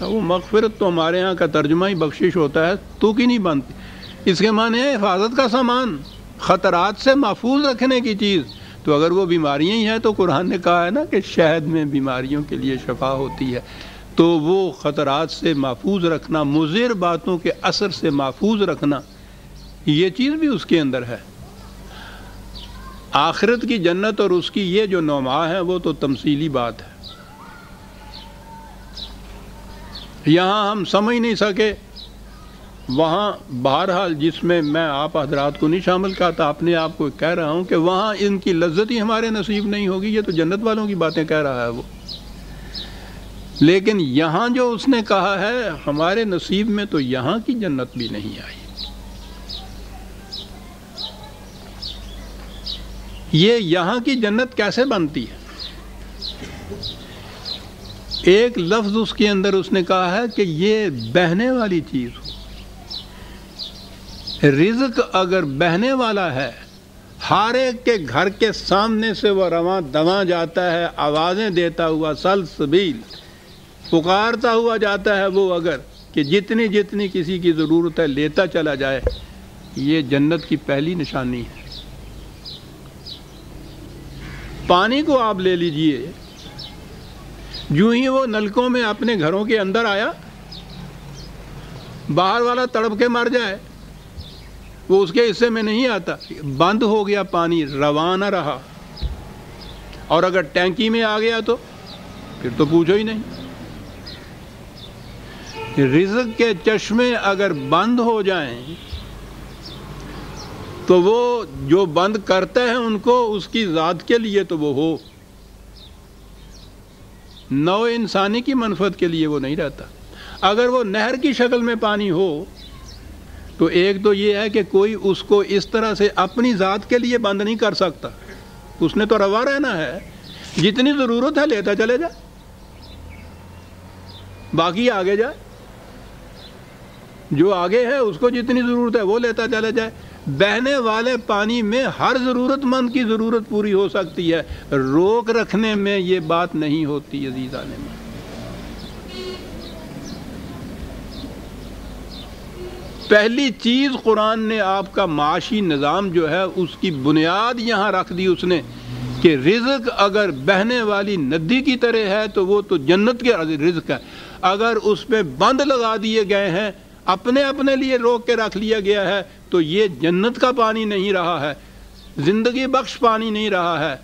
وہ مغفرت تو ہمارے ہاں کا ترجمہ ہی بخشش ہوتا ہے, تو کی نہیں بنتی. اس کے معنی ہے حفاظت کا سامان, خطرات سے محفوظ رکھنے کی چیز. تو اگر وہ بیماریاں ہی ہیں تو قرآن نے کہا ہے نا کہ شہد میں بیماریوں کے لیے شفا ہوتی ہے. تو وہ خطرات سے محفوظ رکھنا, مضر باتوں کے اثر سے محفوظ رکھنا, یہ چیز بھی اس کے اندر ہے. آخرت کی جنت اور اس کی یہ جو نوما ہے وہ تو تمثیلی بات ہے. یہاں ہم سمجھ نہیں سکے, وہاں بہرحال جس میں میں آپ حضرات کو نہیں شامل کرتا, اپنے آپ کو کہہ رہا ہوں کہ وہاں ان کی لذت ہی ہمارے نصیب نہیں ہوگی. یہ تو جنت والوں کی باتیں کہہ رہا ہے وہ. لیکن یہاں جو اس نے کہا ہے ہمارے نصیب میں, تو یہاں کی جنت بھی نہیں آئی. یہ یہاں کی جنت کیسے بنتی ہے؟ ایک لفظ اس کے اندر اس نے کہا ہے کہ یہ بہنے والی چیز ہو. رزق اگر بہنے والا ہے, ہر ایک کے گھر کے سامنے سے وہ رواں دواں جاتا ہے, آوازیں دیتا ہوا سلسبیل پکارتا ہوا جاتا ہے, وہ اگر کہ جتنی جتنی کسی کی ضرورت ہے لیتا چلا جائے, یہ جنت کی پہلی نشانی ہے. پانی کو آپ لے لیجئے, جو ہی وہ نلکوں میں اپنے گھروں کے اندر آیا, باہر والا تڑپ کے مر جائے, وہ اس کے حصے میں نہیں آتا. بند ہو گیا پانی, روانہ رہا. اور اگر ٹینکی میں آ گیا تو پھر تو پوچھو ہی نہیں. رزق کے چشمے اگر بند ہو جائیں تو وہ جو بند کرتا ہے ان کو اس کی ذات کے لیے تو وہ ہو, نو انسانی کی منفعت کے لیے وہ نہیں رہتا. اگر وہ نہر کی شکل میں پانی ہو تو ایک تو یہ ہے کہ کوئی اس کو اس طرح سے اپنی ذات کے لیے بند نہیں کر سکتا, اس نے تو روا رہنا ہے, جتنی ضرورت ہے لیتا چلے جائے, باقی آگے جائے. جو آگے ہے اس کو جتنی ضرورت ہے وہ لیتا چلا جائے. بہنے والے پانی میں ہر ضرورت مند کی ضرورت پوری ہو سکتی ہے, روک رکھنے میں یہ بات نہیں ہوتی. عزیزان میں پہلی چیز قرآن نے آپ کا معاشی نظام جو ہے اس کی بنیاد یہاں رکھ دی اس نے کہ رزق اگر بہنے والی ندی کی طرح ہے تو وہ تو جنت کے رزق ہے. اگر اس پہ بند لگا دیے گئے ہیں, اپنے اپنے لیے روک کے رکھ لیا گیا ہے, تو یہ جنت کا پانی نہیں رہا ہے, زندگی بخش پانی نہیں رہا ہے.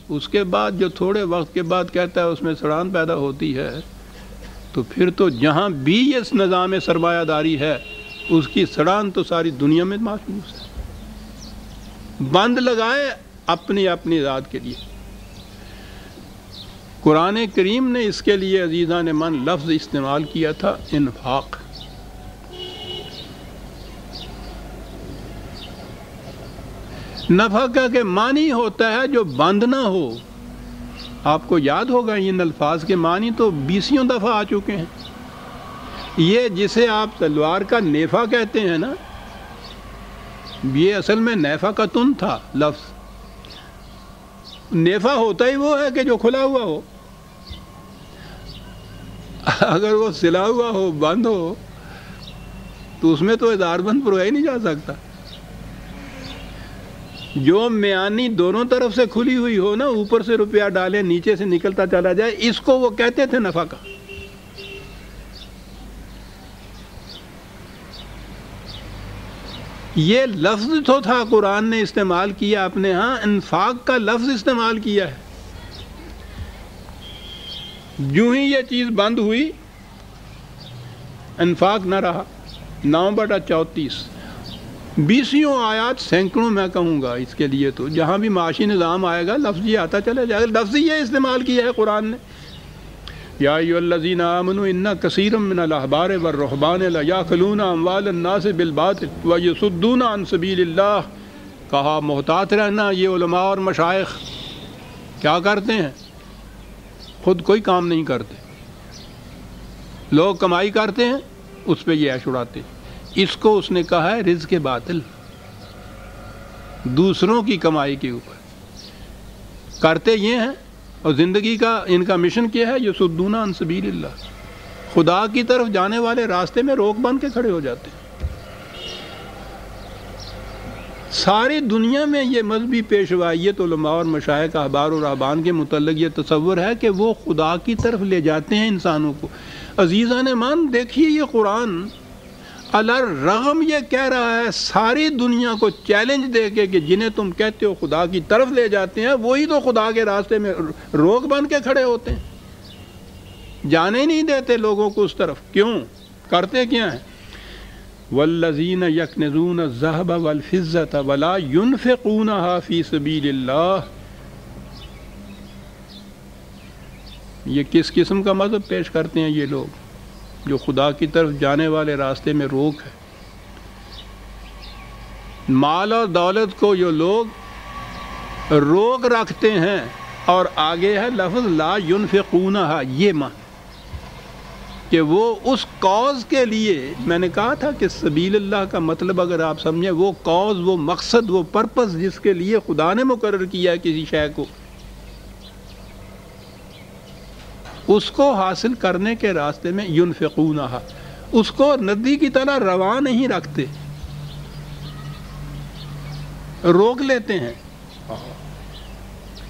اس کے بعد جو تھوڑے وقت کے بعد کہتا ہے اس میں سڑان پیدا ہوتی ہے, تو پھر تو جہاں بھی اس نظام سرمایہ داری ہے اس کی سڑان تو ساری دنیا میں محسوس ہے. بند لگائے اپنی اپنی ذات کے لیے. قرآن کریم نے اس کے لیے عزیزان من لفظ استعمال کیا تھا انفاق. نفقہ کے معنی ہوتا ہے جو بند نہ ہو. آپ کو یاد ہوگا ان الفاظ کے معنی تو 20 دفعہ آ چکے ہیں. یہ جسے آپ تلوار کا نیفا کہتے ہیں نا, یہ اصل میں نیفا کا تن تھا لفظ. نیفا ہوتا ہی وہ ہے کہ جو کھلا ہوا ہو, اگر وہ سلا ہوا ہو بند ہو تو اس میں تو ہزار بند پرویا ہی نہیں جا سکتا. جو میانی دونوں طرف سے کھلی ہوئی ہو نا, اوپر سے روپیہ ڈالے نیچے سے نکلتا چلا جائے, اس کو وہ کہتے تھے نفقہ. یہ لفظ تو تھا قرآن نے استعمال کیا اپنے ہاں، انفاق کا لفظ استعمال کیا ہے. جو ہی یہ چیز بند ہوئی انفاق نہ رہا. 9/34 20 آیات، سینکڑوں میں کہوں گا اس کے لیے. تو جہاں بھی معاشی نظام آئے گا لفظ یہ آتا چلے جائے گا. لفظ یہ استعمال کیا ہے قرآن نے. یا ایھا الذین آمنوا ان کثیرا من الاحبار والرہبان لیاکلون اموال الناس بالباطل ویصدون عن سبیل اللہ. کہا محتاط رہنا. یہ علماء اور مشائخ کیا کرتے ہیں؟ خود کوئی کام نہیں کرتے، لوگ کمائی کرتے ہیں اس پہ یہ عیش اڑاتے ہیں. اس کو اس نے کہا ہے رزق باطل، دوسروں کی کمائی کے اوپر کرتے یہ ہیں. اور زندگی کا ان کا مشن کیا ہے؟ یصدون عن سبیل اللہ، خدا کی طرف جانے والے راستے میں روک بن کے کھڑے ہو جاتے ہیں. ساری دنیا میں یہ مذہبی پیشوائیت علماء اور مشائخ احبار و رہبان کے متعلق یہ تصور ہے کہ وہ خدا کی طرف لے جاتے ہیں انسانوں کو. عزیزان مان دیکھیے یہ قرآن الرغم یہ کہہ رہا ہے ساری دنیا کو چیلنج دے کے کہ جنہیں تم کہتے ہو خدا کی طرف لے جاتے ہیں وہی تو خدا کے راستے میں روک بن کے کھڑے ہوتے ہیں، جانے نہیں دیتے لوگوں کو اس طرف. کیوں کرتے کیا ہیں؟ والذین یکنزون الذہب والفضة ولا ينفقونها فی سبیل اللہ. یہ کس قسم کا مذہب پیش کرتے ہیں یہ لوگ جو خدا کی طرف جانے والے راستے میں روک ہے. مال اور دولت کو جو لوگ روک رکھتے ہیں، اور آگے ہے لفظ لا ينفقونها، یہ معنی کہ وہ اس کاز کے لیے. میں نے کہا تھا کہ سبیل اللہ کا مطلب اگر آپ سمجھیں وہ کاز، وہ مقصد، وہ پرپس جس کے لیے خدا نے مقرر کیا ہے کسی شے کو، اس کو حاصل کرنے کے راستے میں ينفقونها، اس کو ندی کی طرح رواں نہیں رکھتے، روک لیتے ہیں.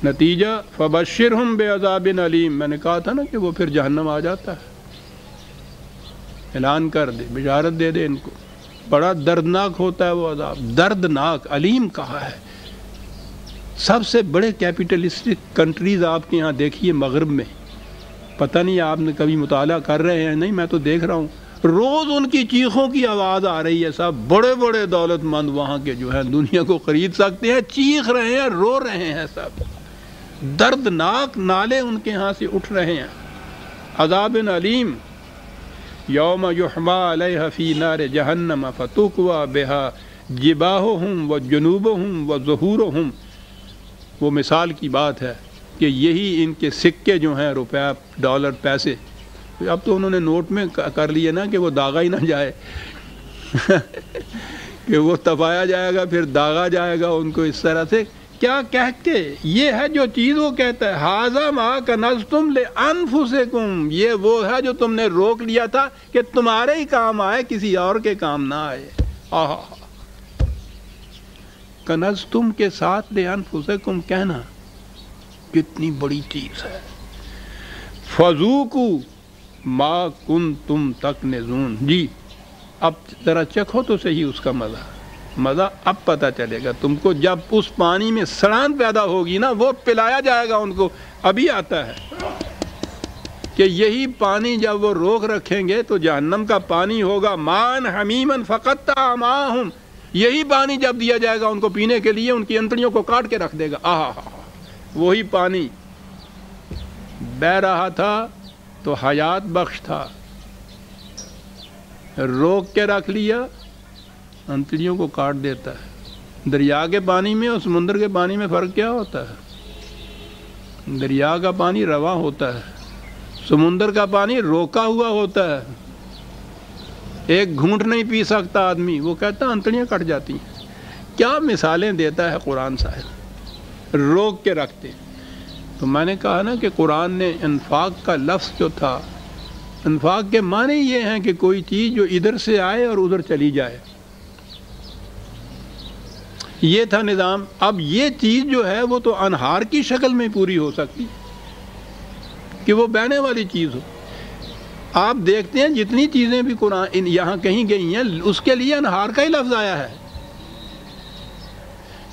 نتیجہ فبشرہم بعذاب علیم. میں نے کہا تھا نا کہ وہ پھر جہنم آ جاتا ہے. اعلان کر دے، بشارت دے دے ان کو. بڑا دردناک ہوتا ہے وہ عذاب، دردناک. علیم کہا ہے. سب سے بڑے کیپیٹلسٹک کنٹریز آپ کے یہاں دیکھیے مغرب میں، پتہ نہیں آپ نے کبھی مطالعہ کر رہے ہیں؟ نہیں، میں تو دیکھ رہا ہوں روز ان کی چیخوں کی آواز آ رہی ہے. سب بڑے بڑے دولت مند وہاں کے جو ہیں دنیا کو خرید سکتے ہیں، چیخ رہے ہیں، رو رہے ہیں. سب دردناک نالے ان کے ہاں سے اٹھ رہے ہیں. عذاب علیم. یوم یحما علیہ فی نار جہنم فتکوی بہا جباہہم وجنوبہم وظہورہم. وہ مثال کی بات ہے کہ یہی ان کے سکے جو ہیں، روپیہ، ڈالر، پیسے، اب تو انہوں نے نوٹ میں کر لیے نا کہ وہ داغا ہی نہ جائے کہ وہ تپایا جائے گا پھر داغا جائے گا ان کو اس طرح سے. کیا کہہ کے یہ ہے جو چیز وہ کہتا ہے ھذا ما کنزتم لانفسکم، یہ وہ ہے جو تم نے روک لیا تھا کہ تمہارے ہی کام آئے، کسی اور کے کام نہ آئے. کنزتم کے ساتھ لانفسکم کہنا کتنی بڑی چیز ہے. فذوقوا ما کنتم تکنزون. جی اب ذرا چکھو تو صحیح اس کا مزہ اب پتہ چلے گا تم کو. جب اس پانی میں سڑان پیدا ہوگی نا، وہ پلایا جائے گا ان کو. ابھی آتا ہے کہ یہی پانی جب وہ روک رکھیں گے تو جہنم کا پانی ہوگا مان حمیمن فقطع امعاءہم. یہی پانی جب دیا جائے گا ان کو پینے کے لیے، ان کی انتڑیوں کو کاٹ کے رکھ دے گا. وہی پانی بہہ رہا تھا تو حیات بخش تھا، روک کے رکھ لیا انتڑیوں کو کاٹ دیتا ہے. دریا کے پانی میں اور سمندر کے پانی میں فرق کیا ہوتا ہے؟ دریا کا پانی رواں ہوتا ہے، سمندر کا پانی روکا ہوا ہوتا ہے. ایک گھونٹ نہیں پی سکتا آدمی، وہ کہتا انتڑیاں کٹ جاتی ہیں. کیا مثالیں دیتا ہے قرآن صاحب، روک کے رکھتے. تو میں نے کہا نا کہ قرآن نے انفاق کا لفظ جو تھا، انفاق کے معنی یہ ہیں کہ کوئی چیز جو ادھر سے آئے اور ادھر چلی جائے، یہ تھا نظام. اب یہ چیز جو ہے وہ تو انہار کی شکل میں پوری ہو سکتی کہ وہ بہنے والی چیز ہو. آپ دیکھتے ہیں جتنی چیزیں بھی قرآن یہاں کہیں گئی ہیں اس کے لیے انہار کا ہی لفظ آیا ہے.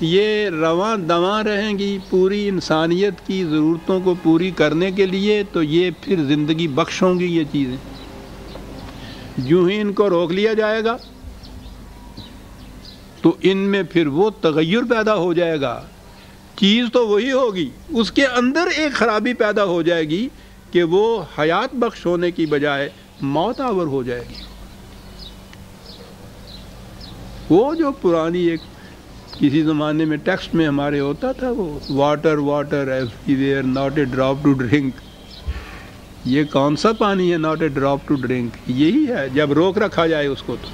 یہ رواں دواں رہیں گی پوری انسانیت کی ضرورتوں کو پوری کرنے کے لیے، تو یہ پھر زندگی بخش ہوں گی یہ چیزیں۔ جو ہی ان کو روک لیا جائے گا تو ان میں پھر وہ تغیر پیدا ہو جائے گا، چیز تو وہی ہوگی، اس کے اندر ایک خرابی پیدا ہو جائے گی کہ وہ حیات بخش ہونے کی بجائے موت آور ہو جائے گی۔ وہ جو پرانی ایک کسی زمانے میں ٹیکسٹ میں ہمارے ہوتا تھا، وہ water water everywhere not a drop to drink, یہ کون سا پانی ہے not a drop to drink? یہی ہے جب روک رکھا جائے اس کو۔ تو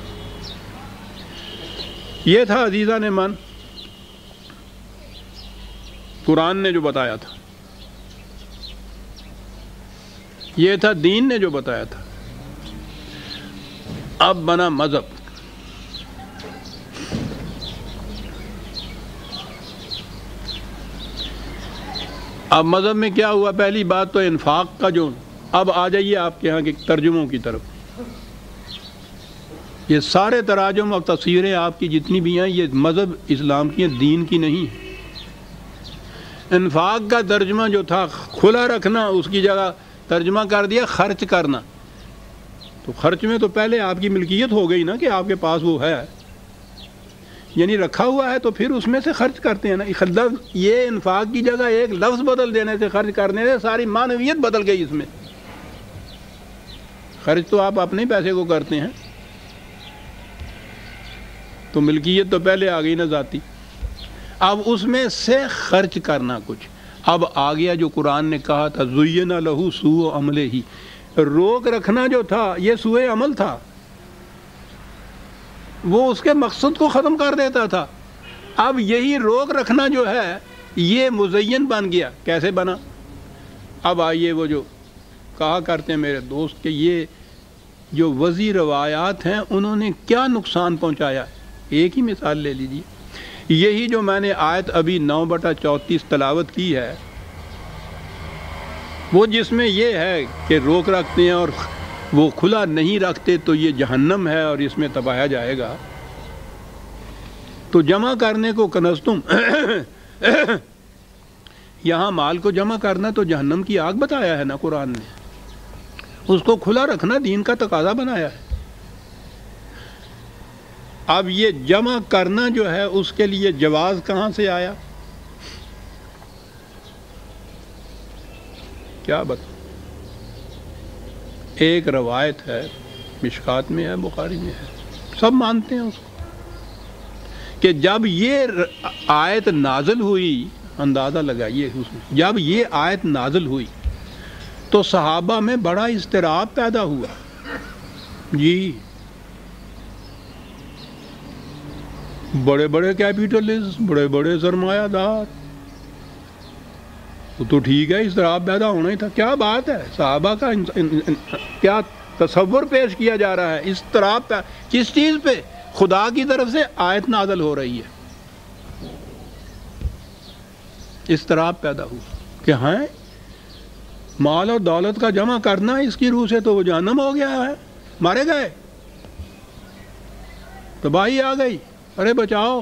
یہ تھا عزیزان من قرآن نے جو بتایا تھا، یہ تھا دین نے جو بتایا تھا۔ اب بنا مذہب۔ اب مذہب میں کیا ہوا؟ پہلی بات تو انفاق کا جو، اب آ جائیے آپ کے ہاں کے ترجموں کی طرف۔ یہ سارے تراجم اور تصویریں آپ کی جتنی بھی ہیں یہ مذہب اسلام کی ہیں، دین کی نہیں ہے۔ انفاق کا ترجمہ جو تھا کھلا رکھنا، اس کی جگہ ترجمہ کر دیا خرچ کرنا۔ تو خرچ میں تو پہلے آپ کی ملکیت ہو گئی نا کہ آپ کے پاس وہ ہے، یعنی رکھا ہوا ہے تو پھر اس میں سے خرچ کرتے ہیں نا۔ یہ انفاق کی جگہ ایک لفظ بدل دینے سے، خرچ کرنے سے ساری معنویت بدل گئی اس میں۔ خرچ تو آپ اپنے پیسے کو کرتے ہیں، تو ملکیت تو پہلے آ گئی نا ذاتی۔ اب اس میں سے خرچ کرنا کچھ، اب آ گیا جو قرآن نے کہا تھا زُیِّنَ لَهُ سُوءُ عَمَلِهِ، روک رکھنا جو تھا یہ سوء عمل تھا، وہ اس کے مقصد کو ختم کر دیتا تھا۔ اب یہی روک رکھنا جو ہے یہ مزین بن گیا۔ کیسے بنا؟ اب آئیے وہ جو کہا کرتے ہیں میرے دوست کہ یہ جو وضعی روایات ہیں انہوں نے کیا نقصان پہنچایا ہے۔ ایک ہی مثال لے لیجیے، یہی جو میں نے آیت ابھی 9/34 تلاوت کی ہے، وہ جس میں یہ ہے کہ روک رکھتے ہیں اور وہ کھلا نہیں رکھتے تو یہ جہنم ہے اور اس میں تباہا جائے گا۔ تو جمع کرنے کو کنزتم یہاں مال کو جمع کرنا تو جہنم کی آگ بتایا ہے نا قرآن نے، اس کو کھلا رکھنا دین کا تقاضا بنایا ہے۔ اب یہ جمع کرنا جو ہے اس کے لیے جواز کہاں سے آیا؟ کیا بتا؟ ایک روایت ہے، مشکات میں ہے، بخاری میں ہے، سب مانتے ہیں اس کو، کہ جب یہ آیت نازل ہوئی، اندازہ لگائیے اس میں، جب یہ آیت نازل ہوئی تو صحابہ میں بڑا اضطراب پیدا ہوا۔ جی بڑے بڑے کیپیٹلسٹ، بڑے بڑے سرمایہ دار، وہ تو ٹھیک ہے، اضطراب پیدا ہونا ہی تھا۔ کیا بات ہے، صحابہ کا کیا تصور پیش کیا جا رہا ہے؟ اضطراب کس چیز پہ؟ خدا کی طرف سے آیت نازل ہو رہی ہے، اضطراب پیدا ہوا کہ ہاں مال اور دولت کا جمع کرنا اس کی روح سے تو وہ جہنم ہو گیا ہے، مارے گئے، تباہی آ گئی، ارے بچاؤ۔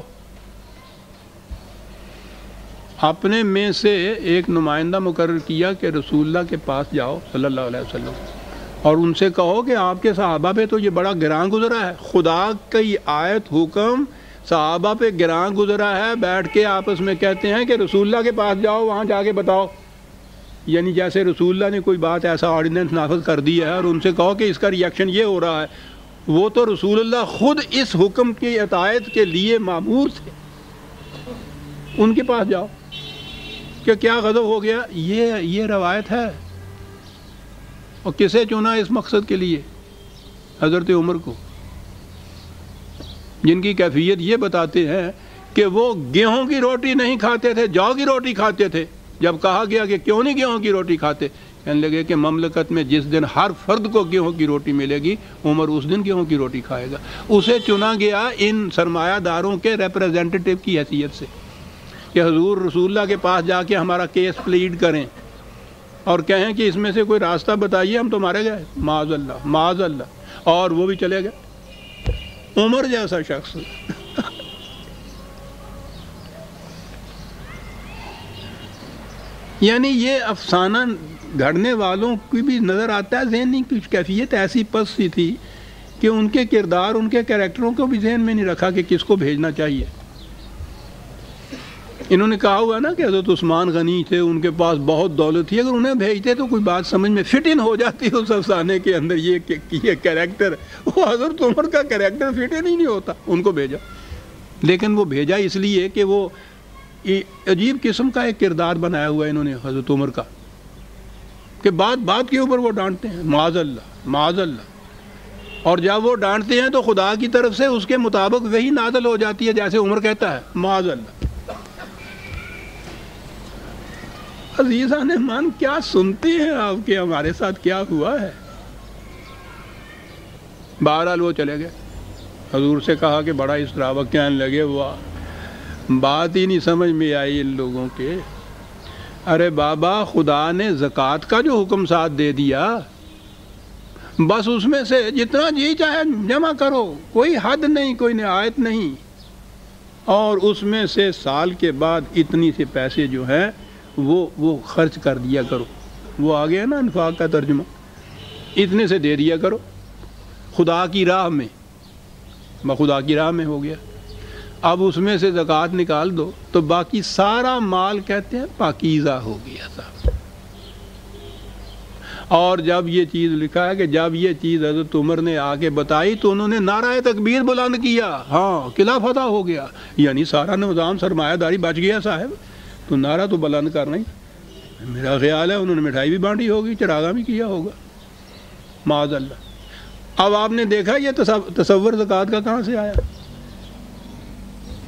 اپنے میں سے ایک نمائندہ مقرر کیا کہ رسول اللہ کے پاس جاؤ صلی اللہ علیہ وسلم اور ان سے کہو کہ آپ کے صحابہ پہ تو یہ بڑا گراں گزرا ہے، خدا کی آیت حکم صحابہ پہ گراں گزرا ہے، بیٹھ کے آپس میں کہتے ہیں کہ رسول اللہ کے پاس جاؤ، وہاں جا کے بتاؤ، یعنی جیسے رسول اللہ نے کوئی بات ایسا آرڈیننس نافذ کر دی ہے اور ان سے کہو کہ اس کا ریئیکشن یہ ہو رہا ہے۔ وہ تو رسول اللہ خود اس حکم کی اطاعت کے لیے مامور تھے، ان کے پاس جاؤ کہ کیا غضب ہو گیا۔ یہ روایت ہے، اور کسے چنا اس مقصد کے لیے؟ حضرت عمر کو، جن کی کیفیت یہ بتاتے ہیں کہ وہ گیہوں کی روٹی نہیں کھاتے تھے، جو کی روٹی کھاتے تھے۔ جب کہا گیا کہ کیوں نہیں گیہوں کی روٹی کھاتے، کہنے لگے کہ مملکت میں جس دن ہر فرد کو گیہوں کی روٹی ملے گی عمر اس دن گیہوں کی روٹی کھائے گا۔ اسے چنا گیا ان سرمایہ داروں کے ریپریزنٹیٹیو کی حیثیت سے کہ حضور رسول اللہ کے پاس جا کے ہمارا کیس پلیڈ کریں اور کہیں کہ اس میں سے کوئی راستہ بتائیے، ہم تو مارے گئے، معاذ اللہ معاذ اللہ، اور وہ بھی چلے گئے۔ عمر جیسا شخص یعنی یہ افسانہ گھڑنے والوں کی بھی نظر آتا ہے ذہن کی کیفیت ایسی پست سی تھی کہ ان کے کردار، ان کے کریکٹروں کو بھی ذہن میں نہیں رکھا کہ کس کو بھیجنا چاہیے۔ انہوں نے کہا ہوا نا کہ حضرت عثمان غنی تھے، ان کے پاس بہت دولت تھی، اگر انہیں بھیجتے تو کوئی بات سمجھ میں فٹ ان ہو جاتی اس افسانے کے اندر یہ کریکٹر، وہ حضرت عمر کا کریکٹر فٹ ان ہی نہیں ہوتا، ان کو بھیجا۔ لیکن وہ بھیجا اس لیے کہ وہ عجیب قسم کا ایک کردار بنایا ہوا ہے انہوں نے حضرت عمر کا، کہ بات کے اوپر وہ ڈانٹتے ہیں، معاذ اللہ معاذ اللہ، اور جب وہ ڈانٹتے ہیں تو خدا کی طرف سے اس کے مطابق وہی نازل ہو جاتی ہے جیسے عمر کہتا ہے، معاذ اللہ۔ عزیزان مان کیا سنتے ہیں آپ کہ ہمارے ساتھ کیا ہوا ہے؟ بہرحال وہ چلے گئے، حضور سے کہا کہ بڑا اضطراب کہنے لگے، ہوا بات ہی نہیں سمجھ میں آئی ان لوگوں کے۔ ارے بابا، خدا نے زکوٰۃ کا جو حکم ساتھ دے دیا، بس اس میں سے جتنا جی چاہے جمع کرو، کوئی حد نہیں، کوئی نہایت نہیں، اور اس میں سے سال کے بعد اتنی سے پیسے جو ہیں وہ خرچ کر دیا کرو۔ وہ آ گیا نا انفاق کا ترجمہ، اتنے سے دے دیا کرو خدا کی راہ میں، خدا کی راہ میں ہو گیا۔ اب اس میں سے زکوٰۃ نکال دو تو باقی سارا مال کہتے ہیں پاکیزہ ہو گیا صاحب۔ اور جب یہ چیز لکھا ہے کہ جب یہ چیز حضرت عمر نے آ کے بتائی تو انہوں نے نعرہ تکبیر بلند کیا، ہاں قلعہ فتح ہو گیا، یعنی سارا نظام سرمایہ داری بچ گیا صاحب۔ تو نعرہ تو بلند کرنا ہی، میرا خیال ہے انہوں نے مٹھائی بھی بانٹی ہوگی، چراغاں بھی کیا ہوگا، معاذ اللہ۔ اب آپ نے دیکھا یہ تصور زکوٰۃ کا کہاں سے آیا؟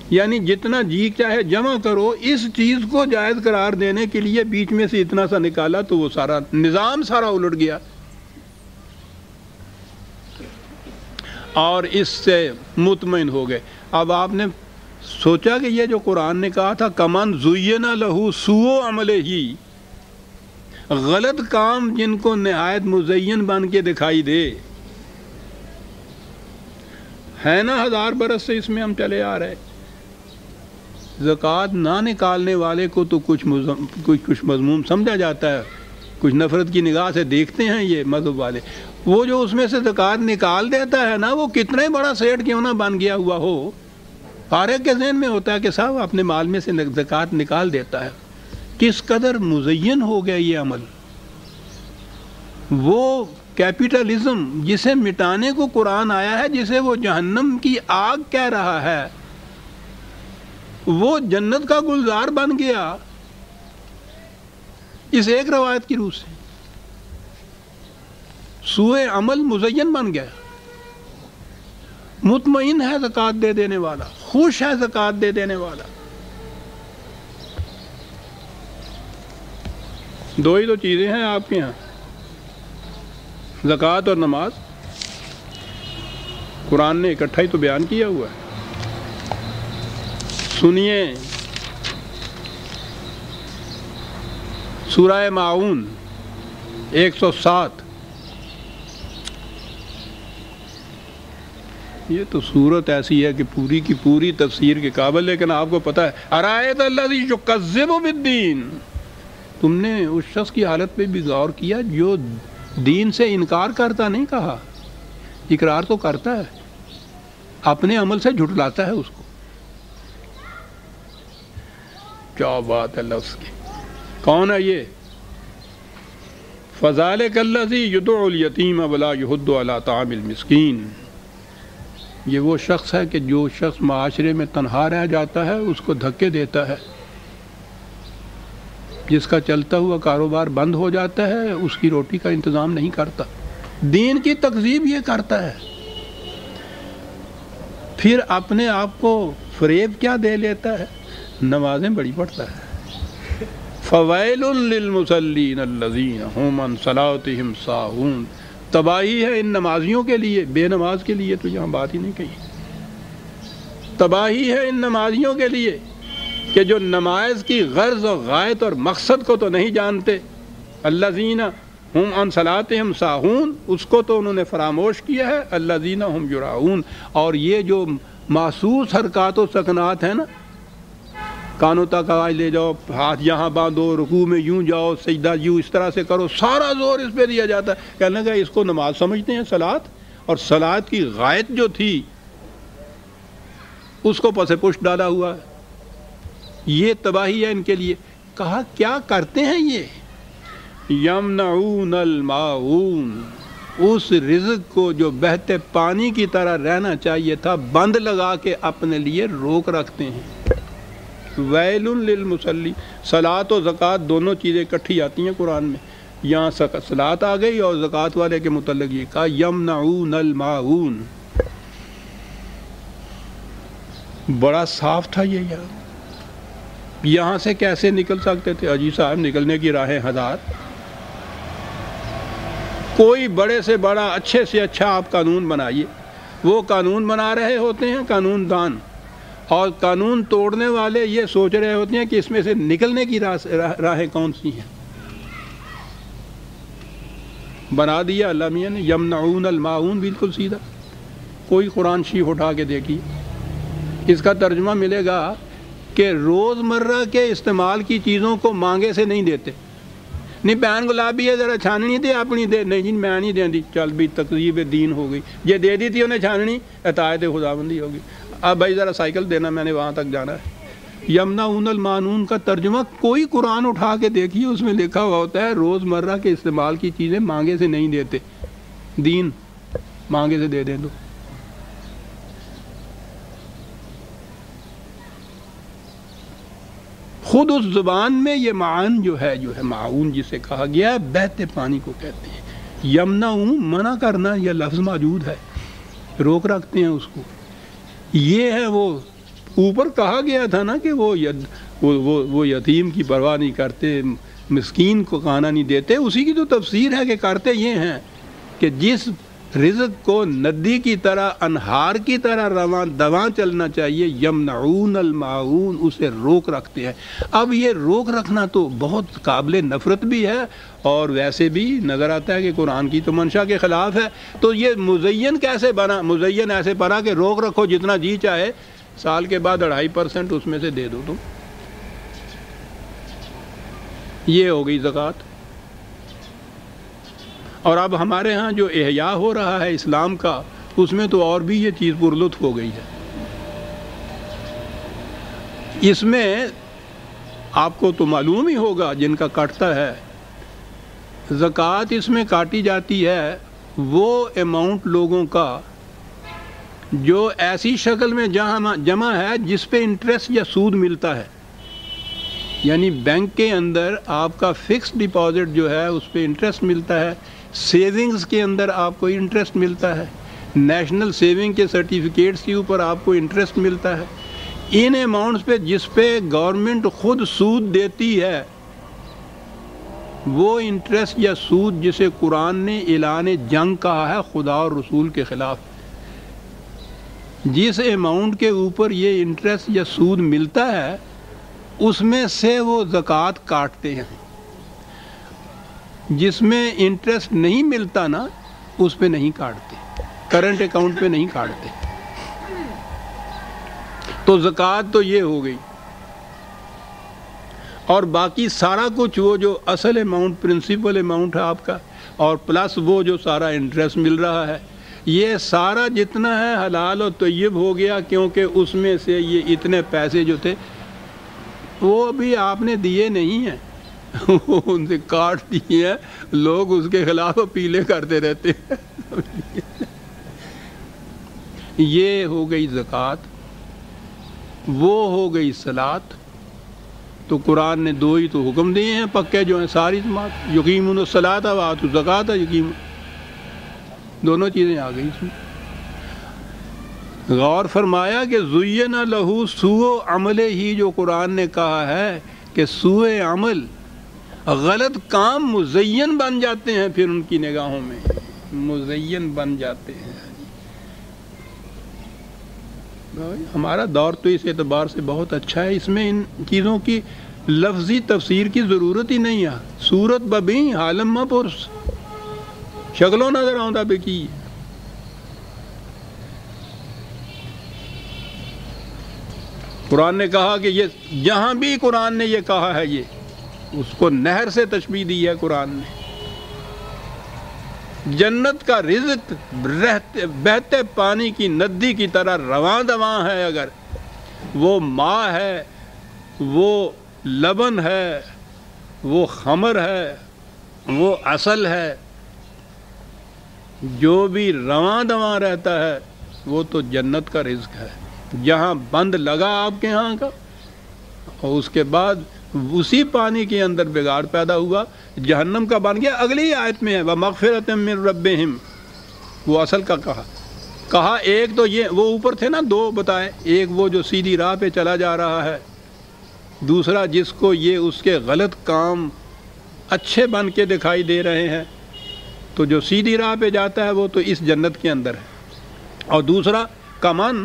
یعنی جتنا جی چاہے جمع کرو، اس چیز کو جائز قرار دینے کے لیے بیچ میں سے اتنا سا نکالا تو وہ سارا نظام سارا الٹ گیا، اور اس سے مطمئن ہو گئے۔ اب آپ نے سوچا کہ یہ جو قرآن نے کہا تھا کمن زین لہو سوء عملہ ہی، غلط کام جن کو نہایت مزین بن کے دکھائی دے، ہے نا 1000 برس سے اس میں ہم چلے آ رہے، زکوٰۃ نہ نکالنے والے کو تو کچھ مذموم سمجھا جاتا ہے، کچھ نفرت کی نگاہ سے دیکھتے ہیں یہ مذہب والے۔ وہ جو اس میں سے زکوٰۃ نکال دیتا ہے نا، وہ کتنا ہی بڑا سیٹ کیوں نہ بن گیا ہوا ہو، فارغ کے ذہن میں ہوتا ہے کہ صاحب اپنے مال میں سے زکوٰۃ نکال دیتا ہے۔ کس قدر مزین ہو گیا یہ عمل۔ وہ کیپٹلزم جسے مٹانے کو قرآن آیا ہے، جسے وہ جہنم کی آگ کہہ رہا ہے، وہ جنت کا گلزار بن گیا اس ایک روایت کی روح سے۔ سوء عمل مزین بن گیا، مطمئن ہے زکوٰۃ دے دینے والا، خوش ہے زکوٰۃ دے دینے والا۔ دو ہی تو چیزیں ہیں آپ کے ہاں، زکوٰۃ اور نماز۔ قرآن نے اکٹھا ہی تو بیان کیا ہوا ہے۔ سنیے سورہ ماعون 107، یہ تو صورت ایسی ہے کہ پوری کی پوری تفسیر کے قابل، لیکن آپ کو پتہ ہے ارائیت الذی یکذب بالدین، تم نے اس شخص کی حالت پہ بھی غور کیا جو دین سے انکار کرتا نہیں، کہا اقرار تو کرتا ہے، اپنے عمل سے جھٹلاتا ہے اس کو۔ کیا بات ہے لفظ کی، کون ہے یہ؟ فذلک الذی یدعو الیتیم ولا یحض علی طعام المسکین، یہ وہ شخص ہے کہ جو شخص معاشرے میں تنہا رہ جاتا ہے اس کو دھکے دیتا ہے، جس کا چلتا ہوا کاروبار بند ہو جاتا ہے اس کی روٹی کا انتظام نہیں کرتا، دین کی تکذیب یہ کرتا ہے، پھر اپنے آپ کو فریب کیا دے لیتا ہے، نمازیں بڑی پڑھتا ہے۔ فویل للمصلین الذین هم عن صلاتهم ساہون، تباہی ہے ان نمازیوں کے لیے، بے نماز کے لیے تو یہاں بات ہی نہیں کہی، تباہی ہے ان نمازیوں کے لیے کہ جو نماز کی غرض و غایت اور مقصد کو تو نہیں جانتے، الذین ہم عن صلاتہم ساہون، اس کو تو انہوں نے فراموش کیا ہے، الذین ہم یراؤون، اور یہ جو محسوس حرکات و سکنات ہیں نا، کانوں تک آواز لے جاؤ، ہاتھ یہاں باندھو، رکوع میں یوں جاؤ، سجدہ یوں اس طرح سے کرو، سارا زور اس پہ دیا جاتا ہے۔ کہنے لگا اس کو نماز سمجھتے ہیں صلاۃ، اور صلاۃ کی غایت جو تھی اس کو پس پشت ڈالا ہوا ہے۔ یہ تباہی ہے ان کے لیے۔ کہا کیا کرتے ہیں یہ؟ یمنعون الماعون، اس رزق کو جو بہتے پانی کی طرح رہنا چاہیے تھا بند لگا کے اپنے لیے روک رکھتے ہیں۔ ویل للمصلی، صلاۃ و زکوٰۃ دونوں چیزیں اکٹھی آتی ہیں قرآن میں، یہاں صلاۃ آ گئی اور زکوٰۃ والے کے متعلق یہ کہا یمنعون الماعون۔ بڑا صاف تھا یہ یہاں سے کیسے نکل سکتے تھے؟ اجی صاحب نکلنے کی راہیں ہزار، کوئی بڑے سے بڑا اچھے سے اچھا آپ قانون بنائیے، وہ قانون بنا رہے ہوتے ہیں قانون دان، اور قانون توڑنے والے یہ سوچ رہے ہوتے ہیں کہ اس میں سے نکلنے کی راہیں کون سی ہیں۔ بنا دیا اللہ میاں نے یمنعون الماعون، بالکل سیدھا۔ کوئی قرآن شریف اٹھا کے دیکھیے، اس کا ترجمہ ملے گا کہ روز مرہ کے استعمال کی چیزوں کو مانگے سے نہیں دیتے۔ نہیں پین گلابی ہے ذرا چھاننی دے اپنی دے، نہیں جی میں نہیں دیں دی، چل بھی تقریب دین ہو گئی، یہ دے دی تھی انہیں چھاننی، اطاعت خداوندی ہوگی۔ اب بھائی ذرا سائیکل دینا، میں نے وہاں تک جانا ہے۔ یمنعون الماعون کا ترجمہ کوئی قرآن اٹھا کے دیکھیے، اس میں لکھا ہوا ہوتا ہے روز مرہ کے استعمال کی چیزیں مانگے سے نہیں دیتے، دین مانگے سے دے دیں تو۔ خود اس زبان میں یہ معان جو ہے معاون جسے کہا گیا ہے، بہتے پانی کو کہتے ہیں۔ یمنعون منع کرنا، یہ لفظ موجود ہے، روک رکھتے ہیں اس کو۔ یہ ہے وہ اوپر کہا گیا تھا نا کہ وہ یتیم کی پرواہ نہیں کرتے، مسکین کو کھانا نہیں دیتے، اسی کی تو تفسیر ہے کہ کرتے یہ ہیں کہ جس رزق کو ندی کی طرح انہار کی طرح رواں دواں چلنا چاہیے، یمنعون الماعون، اسے روک رکھتے ہیں۔ اب یہ روک رکھنا تو بہت قابل نفرت بھی ہے، اور ویسے بھی نظر آتا ہے کہ قرآن کی تو منشا کے خلاف ہے۔ تو یہ مزین کیسے بنا؟ مزین ایسے بنا کہ روک رکھو جتنا جی چاہے، سال کے بعد 2.5% اس میں سے دے دو تم۔ یہ ہو گئی زکوٰۃ۔ اور اب ہمارے ہاں جو احیاء ہو رہا ہے اسلام کا، اس میں تو اور بھی یہ چیز پرلطف ہو گئی ہے۔ اس میں آپ کو تو معلوم ہی ہوگا جن کا کٹتا ہے، زکوٰۃ اس میں کاٹی جاتی ہے وہ اماؤنٹ لوگوں کا جو ایسی شکل میں جمع ہے جس پہ انٹرسٹ یا سود ملتا ہے۔ یعنی بینک کے اندر آپ کا فکس ڈپازٹ جو ہے اس پہ انٹرسٹ ملتا ہے، سیونگز کے اندر آپ کو انٹرسٹ ملتا ہے، نیشنل سیونگ کے سرٹیفکیٹس کے اوپر آپ کو انٹرسٹ ملتا ہے۔ ان اماؤنٹس پہ جس پہ گورنمنٹ خود سود دیتی ہے، وہ انٹرسٹ یا سود جسے قرآن نے اعلان جنگ کہا ہے خدا اور رسول کے خلاف، جس اماؤنٹ کے اوپر یہ انٹرسٹ یا سود ملتا ہے اس میں سے وہ زکوٰۃ کاٹتے ہیں۔ جس میں انٹرسٹ نہیں ملتا نا اس پہ نہیں کاٹتے، کرنٹ اکاؤنٹ پہ نہیں کاٹتے۔ تو زکوٰۃ تو یہ ہو گئی، اور باقی سارا کچھ وہ جو اصل اماؤنٹ، پرنسپل اماؤنٹ ہے آپ کا، اور پلس وہ جو سارا انٹرسٹ مل رہا ہے، یہ سارا جتنا ہے حلال و طیب ہو گیا، کیونکہ اس میں سے یہ اتنے پیسے جو تھے وہ ابھی آپ نے دیے نہیں ہیں، ان سے کاٹ دیے ہیں، لوگ اس کے خلاف اپیلیں کرتے رہتے ہیں۔ یہ ہو گئی زکوٰۃ، وہ ہو گئی صلاۃ۔ تو قرآن نے دو ہی تو حکم دیے ہیں پکے جو ہیں ساری جماعت، یقیمون الصلاۃ وآتوا الزکاۃ، یقیم دونوں چیزیں آ گئی اس میں۔ غور فرمایا کہ زین لہو سوء عمل ہی، جو قرآن نے کہا ہے کہ سوء عمل، غلط کام مزین بن جاتے ہیں، پھر ان کی نگاہوں میں مزین بن جاتے ہیں۔ ہمارا دور تو اس اعتبار سے بہت اچھا ہے، اس میں ان چیزوں کی لفظی تفسیر کی ضرورت ہی نہیں ہے۔ صورت ببیں حالم پرس، شکلوں نظر آؤں بے کی۔ قرآن نے کہا کہ یہ جہاں بھی قرآن نے یہ کہا ہے، یہ اس کو نہر سے تشبیہ دی ہے قرآن نے۔ جنت کا رزق بہتے پانی کی ندی کی طرح رواں دواں ہے، اگر وہ ماء ہے، وہ لبن ہے، وہ خمر ہے، وہ عسل ہے، جو بھی رواں دواں رہتا ہے وہ تو جنت کا رزق ہے۔ جہاں بند لگا آپ کے ہاں کا اور اس کے بعد اسی پانی کے اندر بگاڑ پیدا ہوا، جہنم کا بن گیا۔ اگلی آیت میں ہے وَمَغْفِرَةً مِّن رَبِّهِمْ، وہ اصل کا کہا ایک تو یہ وہ اوپر تھے نا، دو بتائے، ایک وہ جو سیدھی راہ پہ چلا جا رہا ہے، دوسرا جس کو یہ اس کے غلط کام اچھے بن کے دکھائی دے رہے ہیں، تو جو سیدھی راہ پہ جاتا ہے وہ تو اس جنت کے اندر ہے، اور دوسرا کمن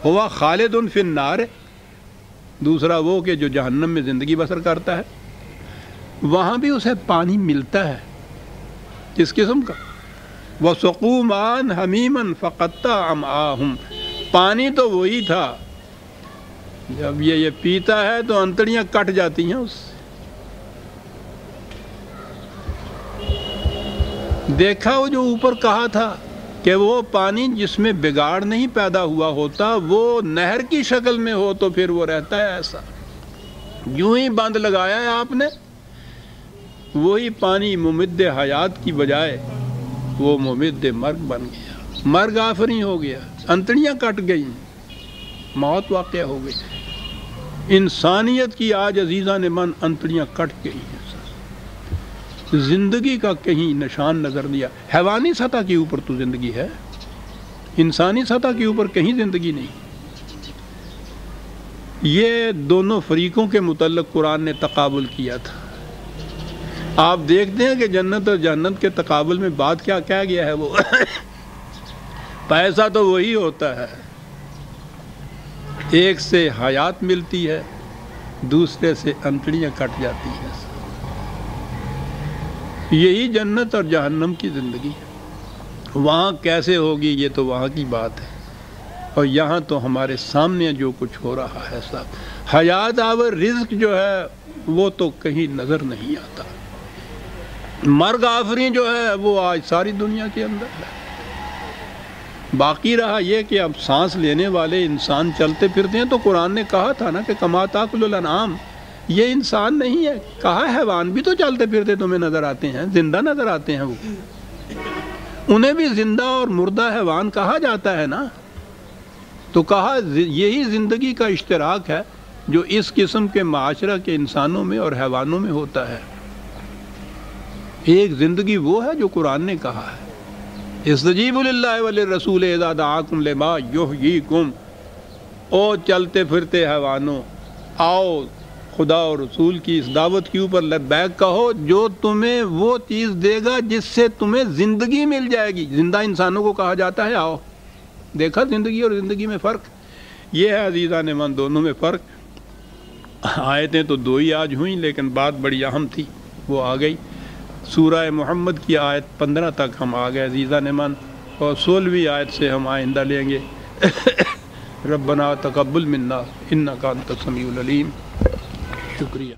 ہوا خالد فی النار، دوسرا وہ کہ جو جہنم میں زندگی بسر کرتا ہے، وہاں بھی اسے پانی ملتا ہے کس قسم کا، وَسُقُوا مَاءً حَمِيمًا فَقَطَّعَ أَمْعَاءَهُمْ، پانی تو وہی تھا، جب یہ پیتا ہے تو انتڑیاں کٹ جاتی ہیں اس سے۔ دیکھا وہ جو اوپر کہا تھا کہ وہ پانی جس میں بگاڑ نہیں پیدا ہوا ہوتا، وہ نہر کی شکل میں ہو تو پھر وہ رہتا ہے ایسا، یوں ہی بند لگایا ہے آپ نے، وہی پانی ممد حیات کی بجائے وہ ممد مرگ بن گیا، مرگ آفریں ہو گیا، انتڑیاں کٹ گئیں، موت واقع ہو گئی۔ انسانیت کی آج عزیزان من انتڑیاں کٹ گئی ہیں، زندگی کا کہیں نشان نظر دیا۔ حیوانی سطح کے اوپر تو زندگی ہے، انسانی سطح کے اوپر کہیں زندگی نہیں۔ یہ دونوں فریقوں کے متعلق قرآن نے تقابل کیا تھا۔ آپ دیکھتے ہیں کہ جنت اور جہنم کے تقابل میں بات کیا کہا گیا ہے، وہ پیسہ تو وہی ہوتا ہے، ایک سے حیات ملتی ہے، دوسرے سے انتڑیاں کٹ جاتی ہیں۔ یہی جنت اور جہنم کی زندگی ہے، وہاں کیسے ہوگی یہ تو وہاں کی بات ہے، اور یہاں تو ہمارے سامنے جو کچھ ہو رہا ہے صاحب، حیات آور رزق جو ہے وہ تو کہیں نظر نہیں آتا، مرگ آفریں جو ہے وہ آج ساری دنیا کے اندر ہے۔ باقی رہا یہ کہ اب سانس لینے والے انسان چلتے پھرتے ہیں، تو قرآن نے کہا تھا نا کہ کما تاکل الانعام، یہ انسان نہیں ہے، کہا حیوان بھی تو چلتے پھرتے تمہیں نظر آتے ہیں، زندہ نظر آتے ہیں، وہ انہیں بھی زندہ اور مردہ حیوان کہا جاتا ہے نا، تو کہا یہی زندگی کا اشتراک ہے جو اس قسم کے معاشرہ کے انسانوں میں اور حیوانوں میں ہوتا ہے۔ ایک زندگی وہ ہے جو قرآن نے کہا ہے، استجیبوا للہ وللرسول اذا دعاکم لما یحییکم، او چلتے پھرتے حیوانوں، آؤ خدا اور رسول کی اس دعوت کے اوپر لبیک کہو، جو تمہیں وہ چیز دے گا جس سے تمہیں زندگی مل جائے گی۔ زندہ انسانوں کو کہا جاتا ہے آؤ۔ دیکھا زندگی اور زندگی میں فرق، یہ ہے عزیزان من، دونوں میں فرق۔ آیتیں تو دو ہی آج ہوئیں، لیکن بات بڑی اہم تھی، وہ آ گئی۔ سورہ محمد کی آیت 15 تک ہم آ گئے عزیزان من، اور 16ویں آیت سے ہم آئندہ لیں گے۔ ربنا تقبل منا انک انت السمیع العلیم۔ شکریہ۔